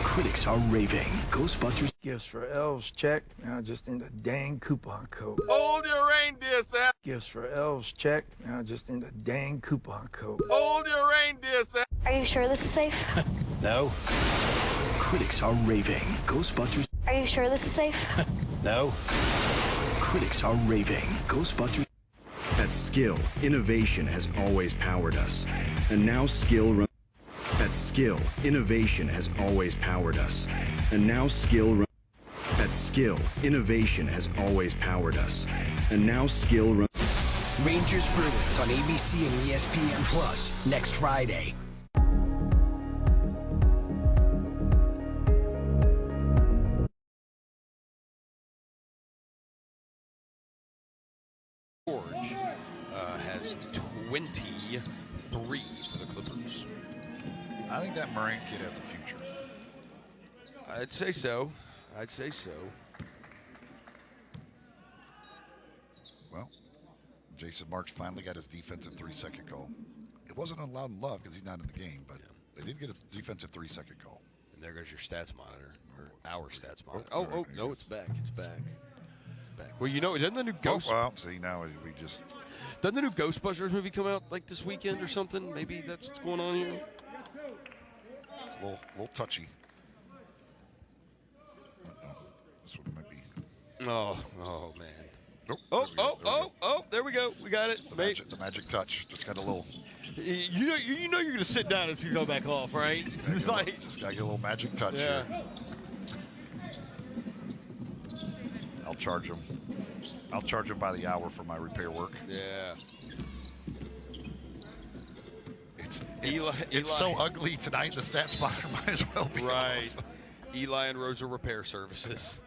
[SPEAKER 16] Critics are raving. Ghostbusters.
[SPEAKER 3] Gifts for elves, check. Now just in a dang coupon code.
[SPEAKER 4] Hold your reindeer, Sam.
[SPEAKER 3] Gifts for elves, check. Now just in a dang coupon code.
[SPEAKER 4] Hold your reindeer, Sam.
[SPEAKER 10] Are you sure this is safe?
[SPEAKER 13] No.
[SPEAKER 16] Critics are raving. Ghostbusters.
[SPEAKER 10] Are you sure this is safe?
[SPEAKER 13] No.
[SPEAKER 16] Critics are raving. Ghostbusters. At Skill, innovation has always powered us. And now Skill. At Skill, innovation has always powered us. And now Skill. At Skill, innovation has always powered us. And now Skill.
[SPEAKER 18] Rangers Bruins on ABC and ESPN Plus next Friday.
[SPEAKER 2] George has 23 for the Clippers.
[SPEAKER 1] I think that Morant kid has a future.
[SPEAKER 2] I'd say so. I'd say so.
[SPEAKER 1] Well, Jason March finally got his defensive 3-second goal. It wasn't on Loudon Love because he's not in the game, but they did get a defensive 3-second goal.
[SPEAKER 2] And there goes your stats monitor, or our stats monitor.
[SPEAKER 1] Oh,
[SPEAKER 2] No, it's back. It's back. Well, you know, doesn't the new Ghost?
[SPEAKER 1] Well, see, now we just...
[SPEAKER 2] Doesn't the new Ghostbusters movie come out like this weekend or something? Maybe that's what's going on here.
[SPEAKER 1] A little touchy. This one might be.
[SPEAKER 2] Oh man.
[SPEAKER 1] Nope.
[SPEAKER 2] There we go. We got it.
[SPEAKER 1] The magic touch. Just got a little.
[SPEAKER 2] You know you're gonna sit down as you go back off, right?
[SPEAKER 1] Just gotta get a little magic touch here. I'll charge him. I'll charge him by the hour for my repair work.
[SPEAKER 2] Yeah.
[SPEAKER 1] It's so ugly tonight. The stats monitor might as well be
[SPEAKER 2] right.
[SPEAKER 1] off.
[SPEAKER 2] Eli and Rosa Repair Services.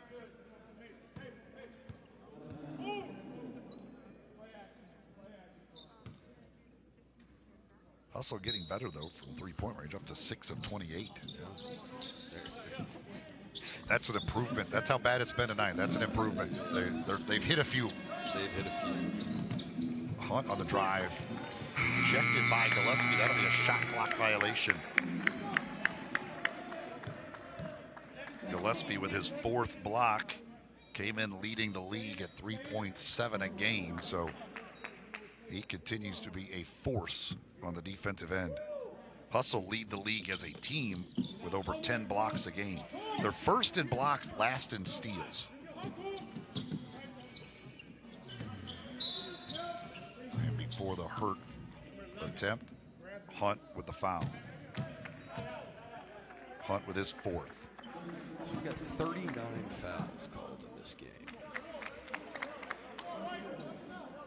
[SPEAKER 1] Hustle getting better though from 3-point range, up to 6 of 28. That's an improvement. That's how bad it's been tonight. That's an improvement. They've hit a few. Hunt on the drive. Ejected by Gillespie. That'll be a shot clock violation. Gillespie with his 4th block came in leading the league at 3.7 a game. So he continues to be a force on the defensive end. Hustle lead the league as a team with over 10 blocks a game. They're first in blocks, last in steals. And before the hurt attempt, Hunt with the foul. Hunt with his 4th.
[SPEAKER 2] We've got 39 fouls called in this game.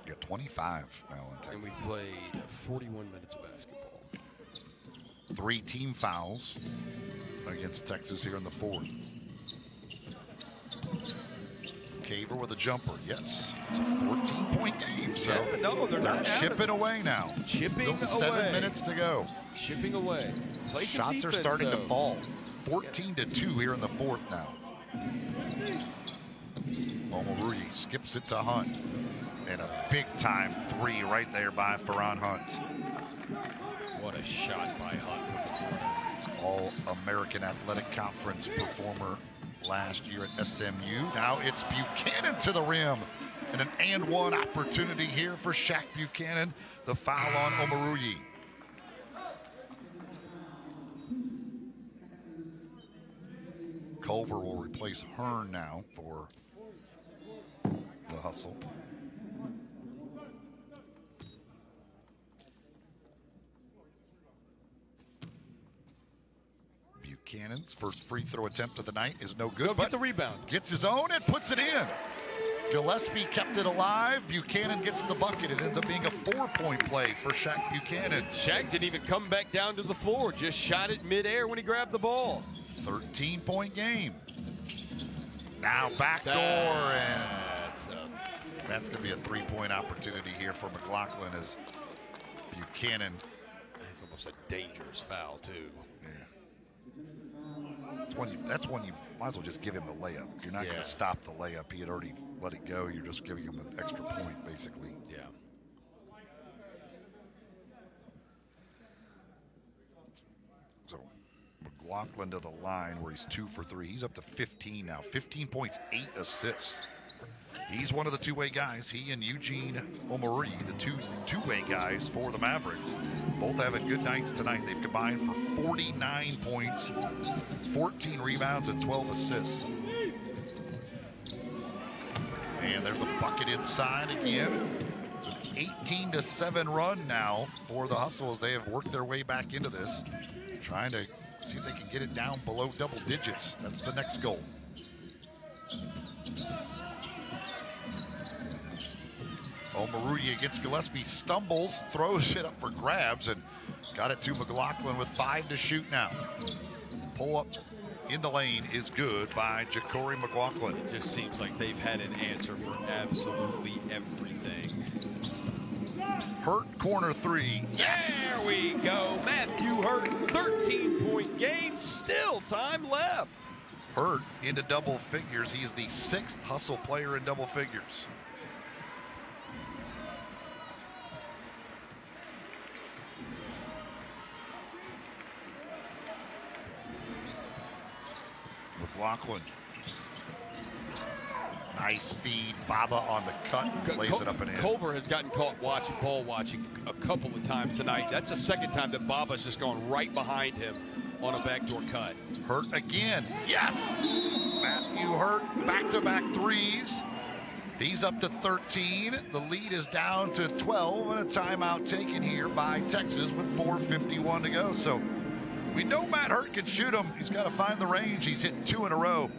[SPEAKER 1] We got 25 now in Texas.
[SPEAKER 2] And we played 41 minutes of basketball.
[SPEAKER 1] 3 team fouls against Texas here in the 4th. Caver with a jumper. Yes, it's a 14-point game. So
[SPEAKER 2] yeah, no, they're
[SPEAKER 1] chipping away now.
[SPEAKER 2] Chipping
[SPEAKER 1] Still 7 minutes to go.
[SPEAKER 2] Chipping away.
[SPEAKER 1] Shots are starting to fall. 14-2 here in the 4th now. Omoruyi skips it to Hunt. And a big-time 3 right there by Ferran Hunt.
[SPEAKER 2] What a shot by Hunt from the corner.
[SPEAKER 1] All-American Athletic Conference performer last year at SMU. Now it's Buchanan to the rim. And an and-one opportunity here for Shaq Buchanan. The foul on Omoruyi. Culver will replace Hearn now for the Hustle. Buchanan's first free throw attempt of the night is no good.
[SPEAKER 2] Go get the rebound.
[SPEAKER 1] Gets his own and puts it in. Gillespie kept it alive. Buchanan gets the bucket. It ends up being a 4-point play for Shaq Buchanan.
[SPEAKER 2] Shaq didn't even come back down to the floor. Just shot it midair when he grabbed the ball.
[SPEAKER 1] 13-point game. Now backdoor, and that's going to be a 3-point opportunity here for McLaughlin as Buchanan.
[SPEAKER 2] It's almost a dangerous foul, too.
[SPEAKER 1] That's when you might as well just give him the layup. You're not going to stop the layup. He had already let it go. You're just giving him an extra point, basically.
[SPEAKER 2] Yeah.
[SPEAKER 1] So McLaughlin to the line where he's 2 for 3. He's up to 15 now. 15 points, 8 assists. He's one of the two-way guys. He and Eugene Omori, the two-way guys for the Mavericks. Both having good nights tonight. They've combined for 49 points, 14 rebounds, and 12 assists. And there's a bucket inside again. It's an 18-7 run now for the Hustle as they have worked their way back into this. Trying to see if they can get it down below double digits. That's the next goal. Omoruyi against Gillespie, stumbles, throws it up for grabs, and got it to McLaughlin with 5 to shoot now. Pull up in the lane is good by Ja'Cory McLaughlin.
[SPEAKER 2] It just seems like they've had an answer for absolutely everything.
[SPEAKER 1] Hurt corner 3.
[SPEAKER 2] Yes! There we go. Matthew Hurt, 13-point game, still time left.
[SPEAKER 1] Hurt into double figures. He's the 6th Hustle player in double figures. McLaughlin. Nice feed. Baba on the cut. Lays it up and in.
[SPEAKER 2] Culver has gotten caught ball watching a couple of times tonight. That's the second time that Baba's just gone right behind him on a backdoor cut.
[SPEAKER 1] Hurt again. Yes! Matthew Hurt, back-to-back threes. He's up to 13. The lead is down to 12, and a timeout taken here by Texas with 4:51 to go. So we know Matt Hurt can shoot him. He's got to find the range. He's hit 2 in a row.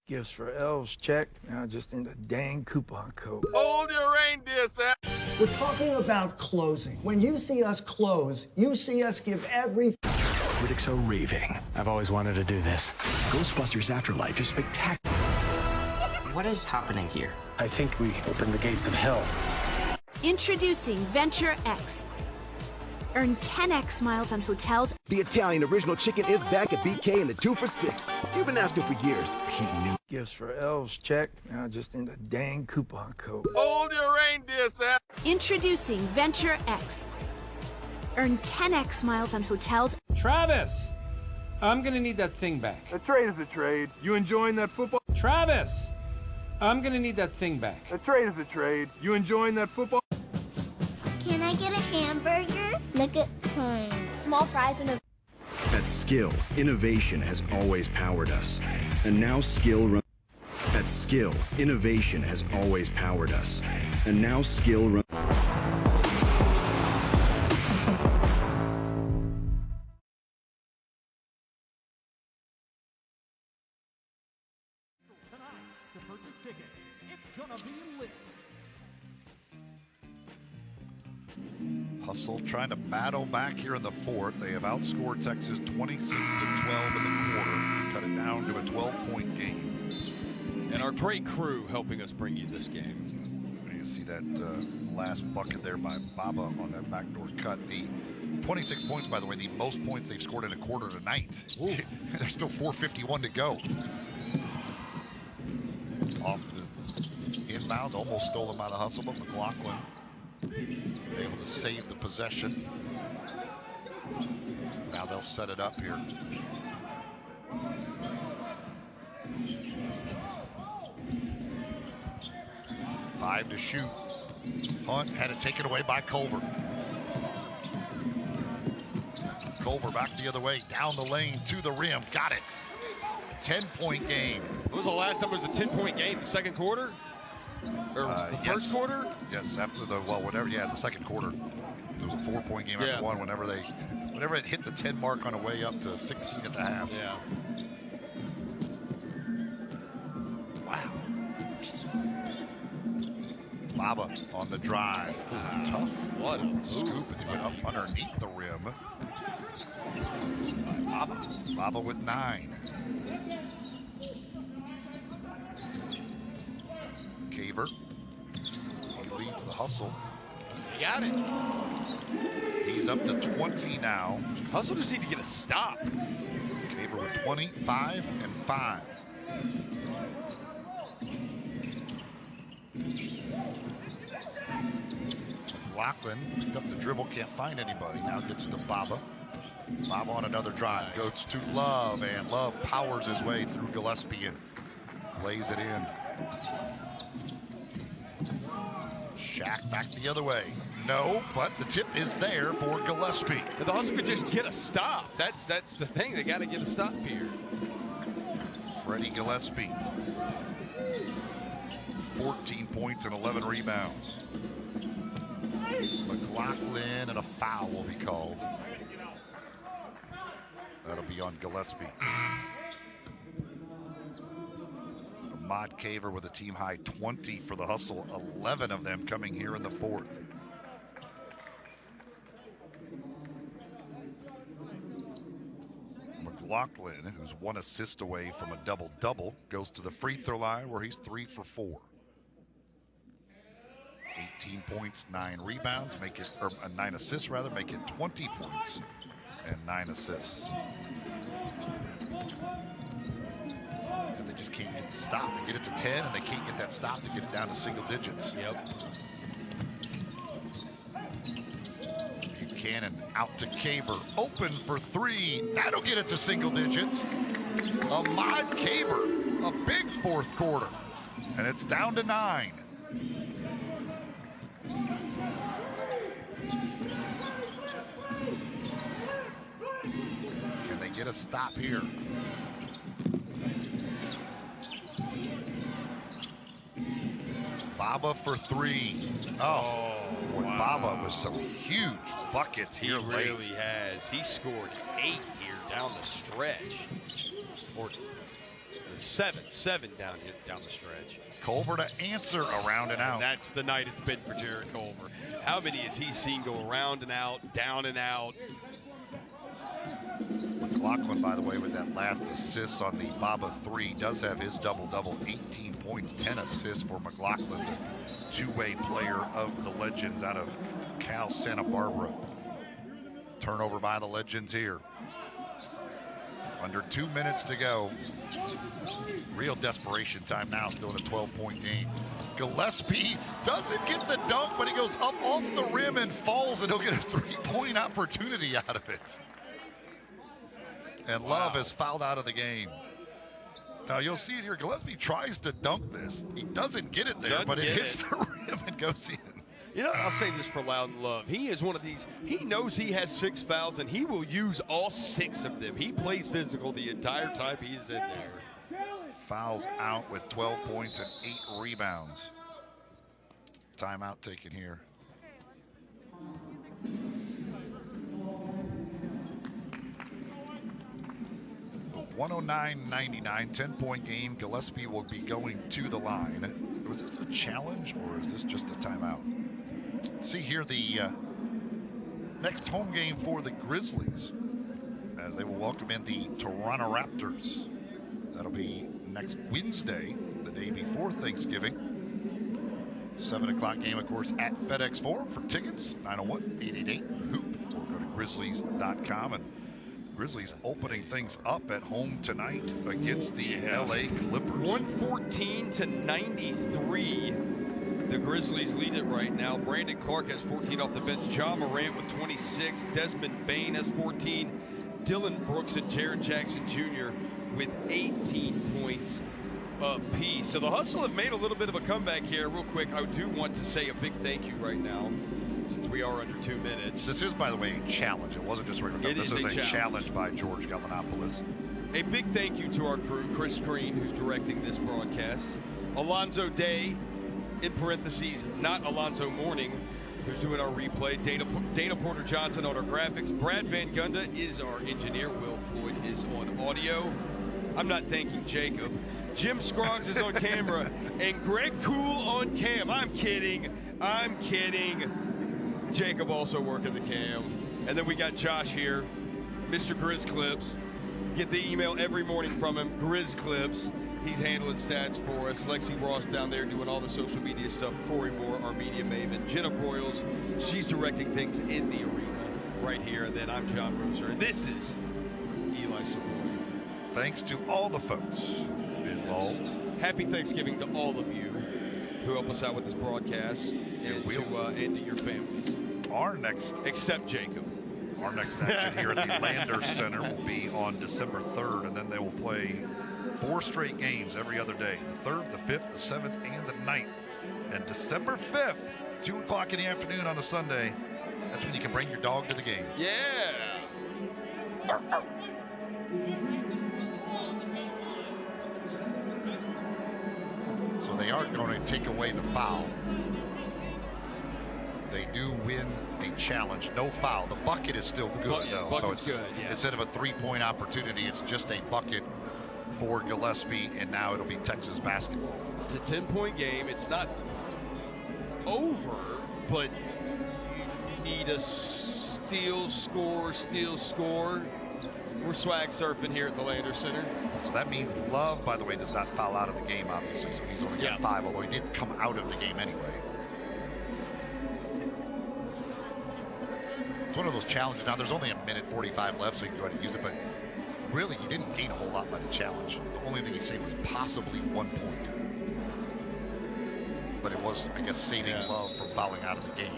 [SPEAKER 3] Gifts for elves, check. Now just in the dang coupon code.
[SPEAKER 4] Hold your reindeer, Sam.
[SPEAKER 20] We're talking about closing. When you see us close, you see us give everything.
[SPEAKER 18] Critics are raving.
[SPEAKER 13] I've always wanted to do this.
[SPEAKER 18] Ghostbusters Afterlife is spectacular.
[SPEAKER 12] What is happening here?
[SPEAKER 13] I think we opened the gates of hell.
[SPEAKER 5] Introducing Venture X. Earn 10x miles on hotels.
[SPEAKER 21] The Italian original chicken is back at BK in the 2 for $6. You've been asking for years. Pete knew.
[SPEAKER 3] Gifts for elves, check. Now just in the dang coupon code.
[SPEAKER 4] Hold your reindeer, Sam.
[SPEAKER 5] Introducing Venture X. Earn 10x miles on hotels.
[SPEAKER 15] Travis, I'm gonna need that thing back.
[SPEAKER 6] A trade is a trade. You enjoying that football?
[SPEAKER 15] Travis, I'm gonna need that thing back.
[SPEAKER 6] A trade is a trade. You enjoying that football?
[SPEAKER 10] Can I get a hamburger? Look at time. Small fries and a...
[SPEAKER 8] At Skill, innovation has always powered us. And now Skill At Skill, innovation has always powered us. And now Skill
[SPEAKER 1] Hustle trying to battle back here in the fourth. They have outscored Texas 26-12 in the quarter. Cut it down to a 12-point game.
[SPEAKER 2] And our great crew helping us bring you this game.
[SPEAKER 1] You see that last bucket there by Baba on that backdoor cut. The 26 points, by the way, the most points they've scored in a quarter tonight. There's still 4:51 to go. Off the inbounds, almost stolen by the Hustle, but McLaughlin able to save the possession. Now they'll set it up here. Five to shoot. Hunt had it taken away by Culver. Culver back the other way, down the lane to the rim. Got it. 10-point game.
[SPEAKER 2] When was the last time it was a 10-point game? The second quarter? Or the first quarter?
[SPEAKER 1] Yes, after the, well, whatever, yeah, the second quarter. It was a 4-point game after one whenever it hit the 10 mark on the way up to 16 at the half.
[SPEAKER 2] Yeah.
[SPEAKER 1] Baba on the drive. Tough scoop as he went up underneath the rim. Baba with 9. Caver. He leads the hustle.
[SPEAKER 2] He got it.
[SPEAKER 1] He's up to 20 now.
[SPEAKER 2] Hustle just need to get a stop.
[SPEAKER 1] Caver with 25 and 5. McLaughlin picked up the dribble, can't find anybody. Now gets to Baba. Baba on another drive. Goes to Love, and Love powers his way through Gillespie and lays it in. Shaq back the other way. No, but the tip is there for Gillespie.
[SPEAKER 2] The Hustle could just get a stop. That's the thing. They got to get a stop here.
[SPEAKER 1] Freddie Gillespie. 14 points and 11 rebounds. McLaughlin, and a foul will be called. That'll be on Gillespie. Ahmad Caver with a team high 20 for the Hustle, 11 of them coming here in the fourth. McLaughlin, who's 1 assist away from a double-double, goes to the free throw line where he's 3 for 4. 18 points, 9 rebounds, make it, or 9 assists rather, make it 20 points and 9 assists. And they just can't get the stop. They get it to 10, and they can't get that stop to get it down to single digits.
[SPEAKER 2] Yep.
[SPEAKER 1] Buchanan out to Caver, open for 3. That'll get it to single digits. Ahmad Caver, a big fourth quarter, and it's down to 9. Can they get a stop here? Baba for 3. Oh, boy, wow. Baba with some huge buckets here late.
[SPEAKER 2] He really has. He scored 8 here down the stretch. Or 7 down the stretch.
[SPEAKER 1] Culver to answer around and out.
[SPEAKER 2] That's the night it's been for Jared Culver. How many has he seen go around and out, down and out?
[SPEAKER 1] McLaughlin, by the way, with that last assist on the Baba 3, does have his double-double, 18 points, 10 assists for McLaughlin, the two-way player of the Legends out of Cal Santa Barbara. Turnover by the Legends here. Under 2 minutes to go. Real desperation time now, still in a 12-point game. Gillespie doesn't get the dunk, but he goes up off the rim and falls, and he'll get a 3-point opportunity out of it. And Love is fouled out of the game. Now you'll see it here. Gillespie tries to dunk this. He doesn't get it there, but it hits the rim and goes in.
[SPEAKER 2] You know, I'll say this for Loudon Love. He is one of these, he knows he has 6 fouls, and he will use all 6 of them. He plays physical the entire time he's in there.
[SPEAKER 1] Fouls out with 12 points and 8 rebounds. Timeout taken here. A 109-99, 10-point game. Gillespie will be going to the line. Was this a challenge, or is this just a timeout? See here the next home game for the Grizzlies, as they will welcome in the Toronto Raptors. That'll be next Wednesday, the day before Thanksgiving. 7 o'clock game, of course, at FedEx Forum. For tickets, 901-888-HOOP, or go to Grizzlies.com. And Grizzlies opening things up at home tonight against the LA Clippers.
[SPEAKER 2] 114-93. The Grizzlies lead it right now. Brandon Clark has 14 off the bench. Ja Morant with 26. Desmond Bane has 14. Dylan Brooks and Jaren Jackson Jr. with 18 points apiece. So the Hustle have made a little bit of a comeback here. Real quick, I do want to say a big thank you right now, since we are under 2 minutes.
[SPEAKER 1] This is, by the way, a challenge. It wasn't just regular. This is a challenge by George Gallinopoulos.
[SPEAKER 2] A big thank you to our crew, Chris Green, who's directing this broadcast. Alonzo Day, in parentheses, not Alonzo Mourning, who's doing our replay. Dana Porter Johnson on our graphics. Brad Van Gunda is our engineer. Will Floyd is on audio. I'm not thanking Jacob. Jim Scroggs is on camera, and Greg Cool on cam. I'm kidding. Jacob also working the cam. And then we got Josh here, Mr. Grizz Clips. Get the email every morning from him, Grizz Clips. He's handling stats for us. Lexi Ross down there doing all the social media stuff. Corey Moore, our media maven. Jenna Broyles, she's directing things in the arena right here. And then I'm John Roser, and this is Eli Savoy.
[SPEAKER 1] Thanks to all the folks involved.
[SPEAKER 2] Happy Thanksgiving to all of you who help us out with this broadcast, and to your families. Except Jacob.
[SPEAKER 1] Our next action here at the Landers Center will be on December 3rd, and then they will play 4 straight games every other day. The 3rd, the 5th, the 7th, and the 9th. And December 5th, 2 o'clock in the afternoon on a Sunday, that's when you can bring your dog to the game.
[SPEAKER 2] Yeah!
[SPEAKER 1] So they are going to take away the foul. They do win a challenge, no foul. The bucket is still good, though. So it's
[SPEAKER 2] good, yeah.
[SPEAKER 1] Instead of a 3-point opportunity, it's just a bucket for Gillespie, and now it'll be Texas basketball.
[SPEAKER 2] It's a 10-point game. It's not over, but you need a steal, score. We're swag surfing here at the Landers Center.
[SPEAKER 1] So that means Love, by the way, does not foul out of the game, obviously. So he's only got 5, although he did come out of the game anyway. It's one of those challenges. Now, there's only a minute 45 left, so you can go ahead and use it. But really, you didn't gain a whole lot by the challenge. The only thing you saved was possibly 1 point. But it was, I guess, saving Love from fouling out of the game.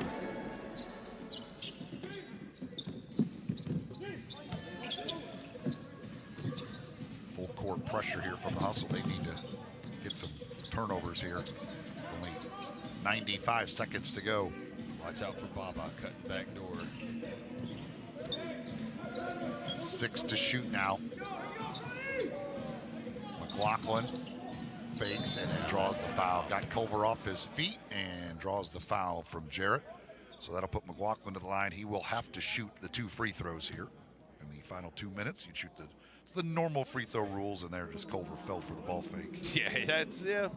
[SPEAKER 1] Full court pressure here from the Hustle. They need to get some turnovers here. Only 95 seconds to go.
[SPEAKER 2] Watch out for Baba cutting back door.
[SPEAKER 1] 6 to shoot now. McLaughlin fakes and draws the foul. Got Culver off his feet and draws the foul from Jarrett. So that'll put McLaughlin to the line. He will have to shoot the 2 free throws here in the final 2 minutes. You shoot the normal free throw rules, and there just Culver fell for the ball fake.
[SPEAKER 2] Yeah,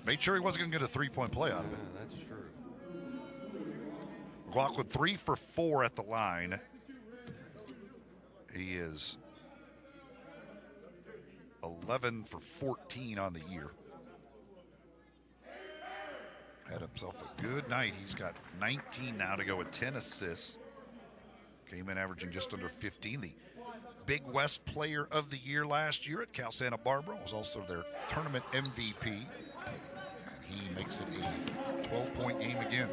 [SPEAKER 1] Made sure he wasn't going to get a 3-point play out of it.
[SPEAKER 2] That's true.
[SPEAKER 1] McLaughlin 3 for 4 at the line. He is 11 for 14 on the year. Had himself a good night. He's got 19 now to go with 10 assists. Came in averaging just under 15. The Big West Player of the Year last year at Cal Santa Barbara. Was also their tournament MVP. He makes it a 12-point game again.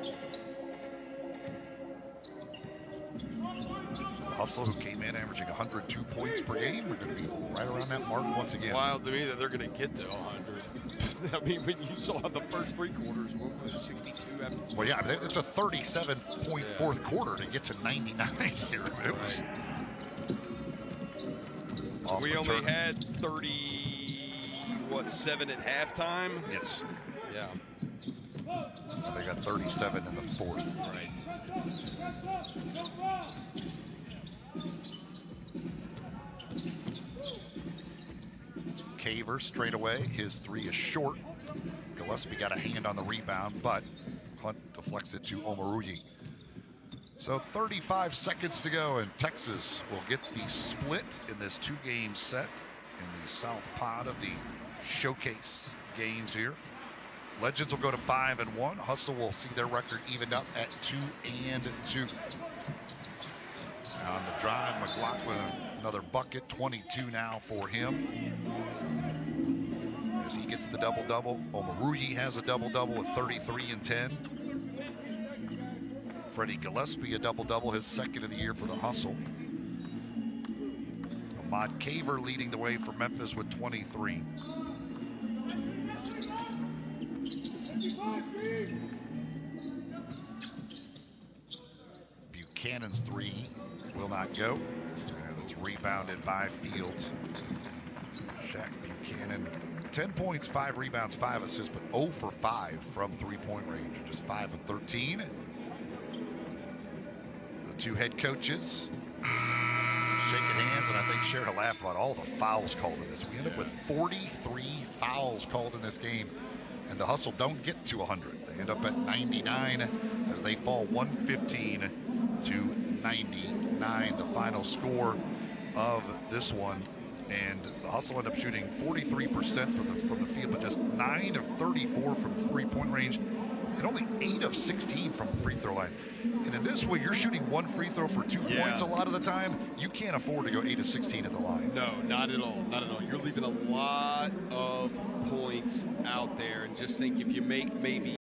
[SPEAKER 1] The Hustle, who came in averaging 102 points per game, are going to be right around that mark once again.
[SPEAKER 2] Wild to me that they're going to get to 100. I mean, when you saw the first 3 quarters, what was it, 62 after?
[SPEAKER 1] Well, yeah, it's a 37-point fourth quarter to get to 99 here. It was
[SPEAKER 2] we only had 7 at halftime?
[SPEAKER 1] Yes.
[SPEAKER 2] Yeah.
[SPEAKER 1] They got 37 in the fourth.
[SPEAKER 2] Right.
[SPEAKER 1] Caver straight away. His 3 is short. Gillespie got a hand on the rebound, but Hunt deflects it to Omoruyi. So 35 seconds to go, and Texas will get the split in this 2-game set in the South Pod of the showcase games here. Legends will go to 5-1. Hustle will see their record evened up at 2-2. On the drive, McLaughlin, another bucket, 22 now for him. As he gets the double-double. Omoruyi has a double-double with 33 and 10. Freddie Gillespie a double-double, his 2nd of the year for the Hustle. Ahmad Caver leading the way for Memphis with 23. Buchanan's 3 will not go. And it's rebounded by Fields. Shaq Buchanan, 10 points, 5 rebounds, 5 assists, but 0 for 5 from 3-point range. Just 5 of 13. The 2 head coaches shaking hands, and I think shared a laugh about all the fouls called in this. We end up with 43 fouls called in this game, and the Hustle don't get to 100. They end up at 99 as they fall 115 to 99, the final score of this one. And the Hustle end up shooting 43% from the field, but just 9 of 34 from three-point range, and only 8 of 16 from the free throw line. And in this way, you're shooting one free throw for 2 points a lot of the time. You can't afford to go 8 of 16 at the line.
[SPEAKER 2] No, not at all. Not at all. You're leaving a lot of points out there, and just think if you make maybe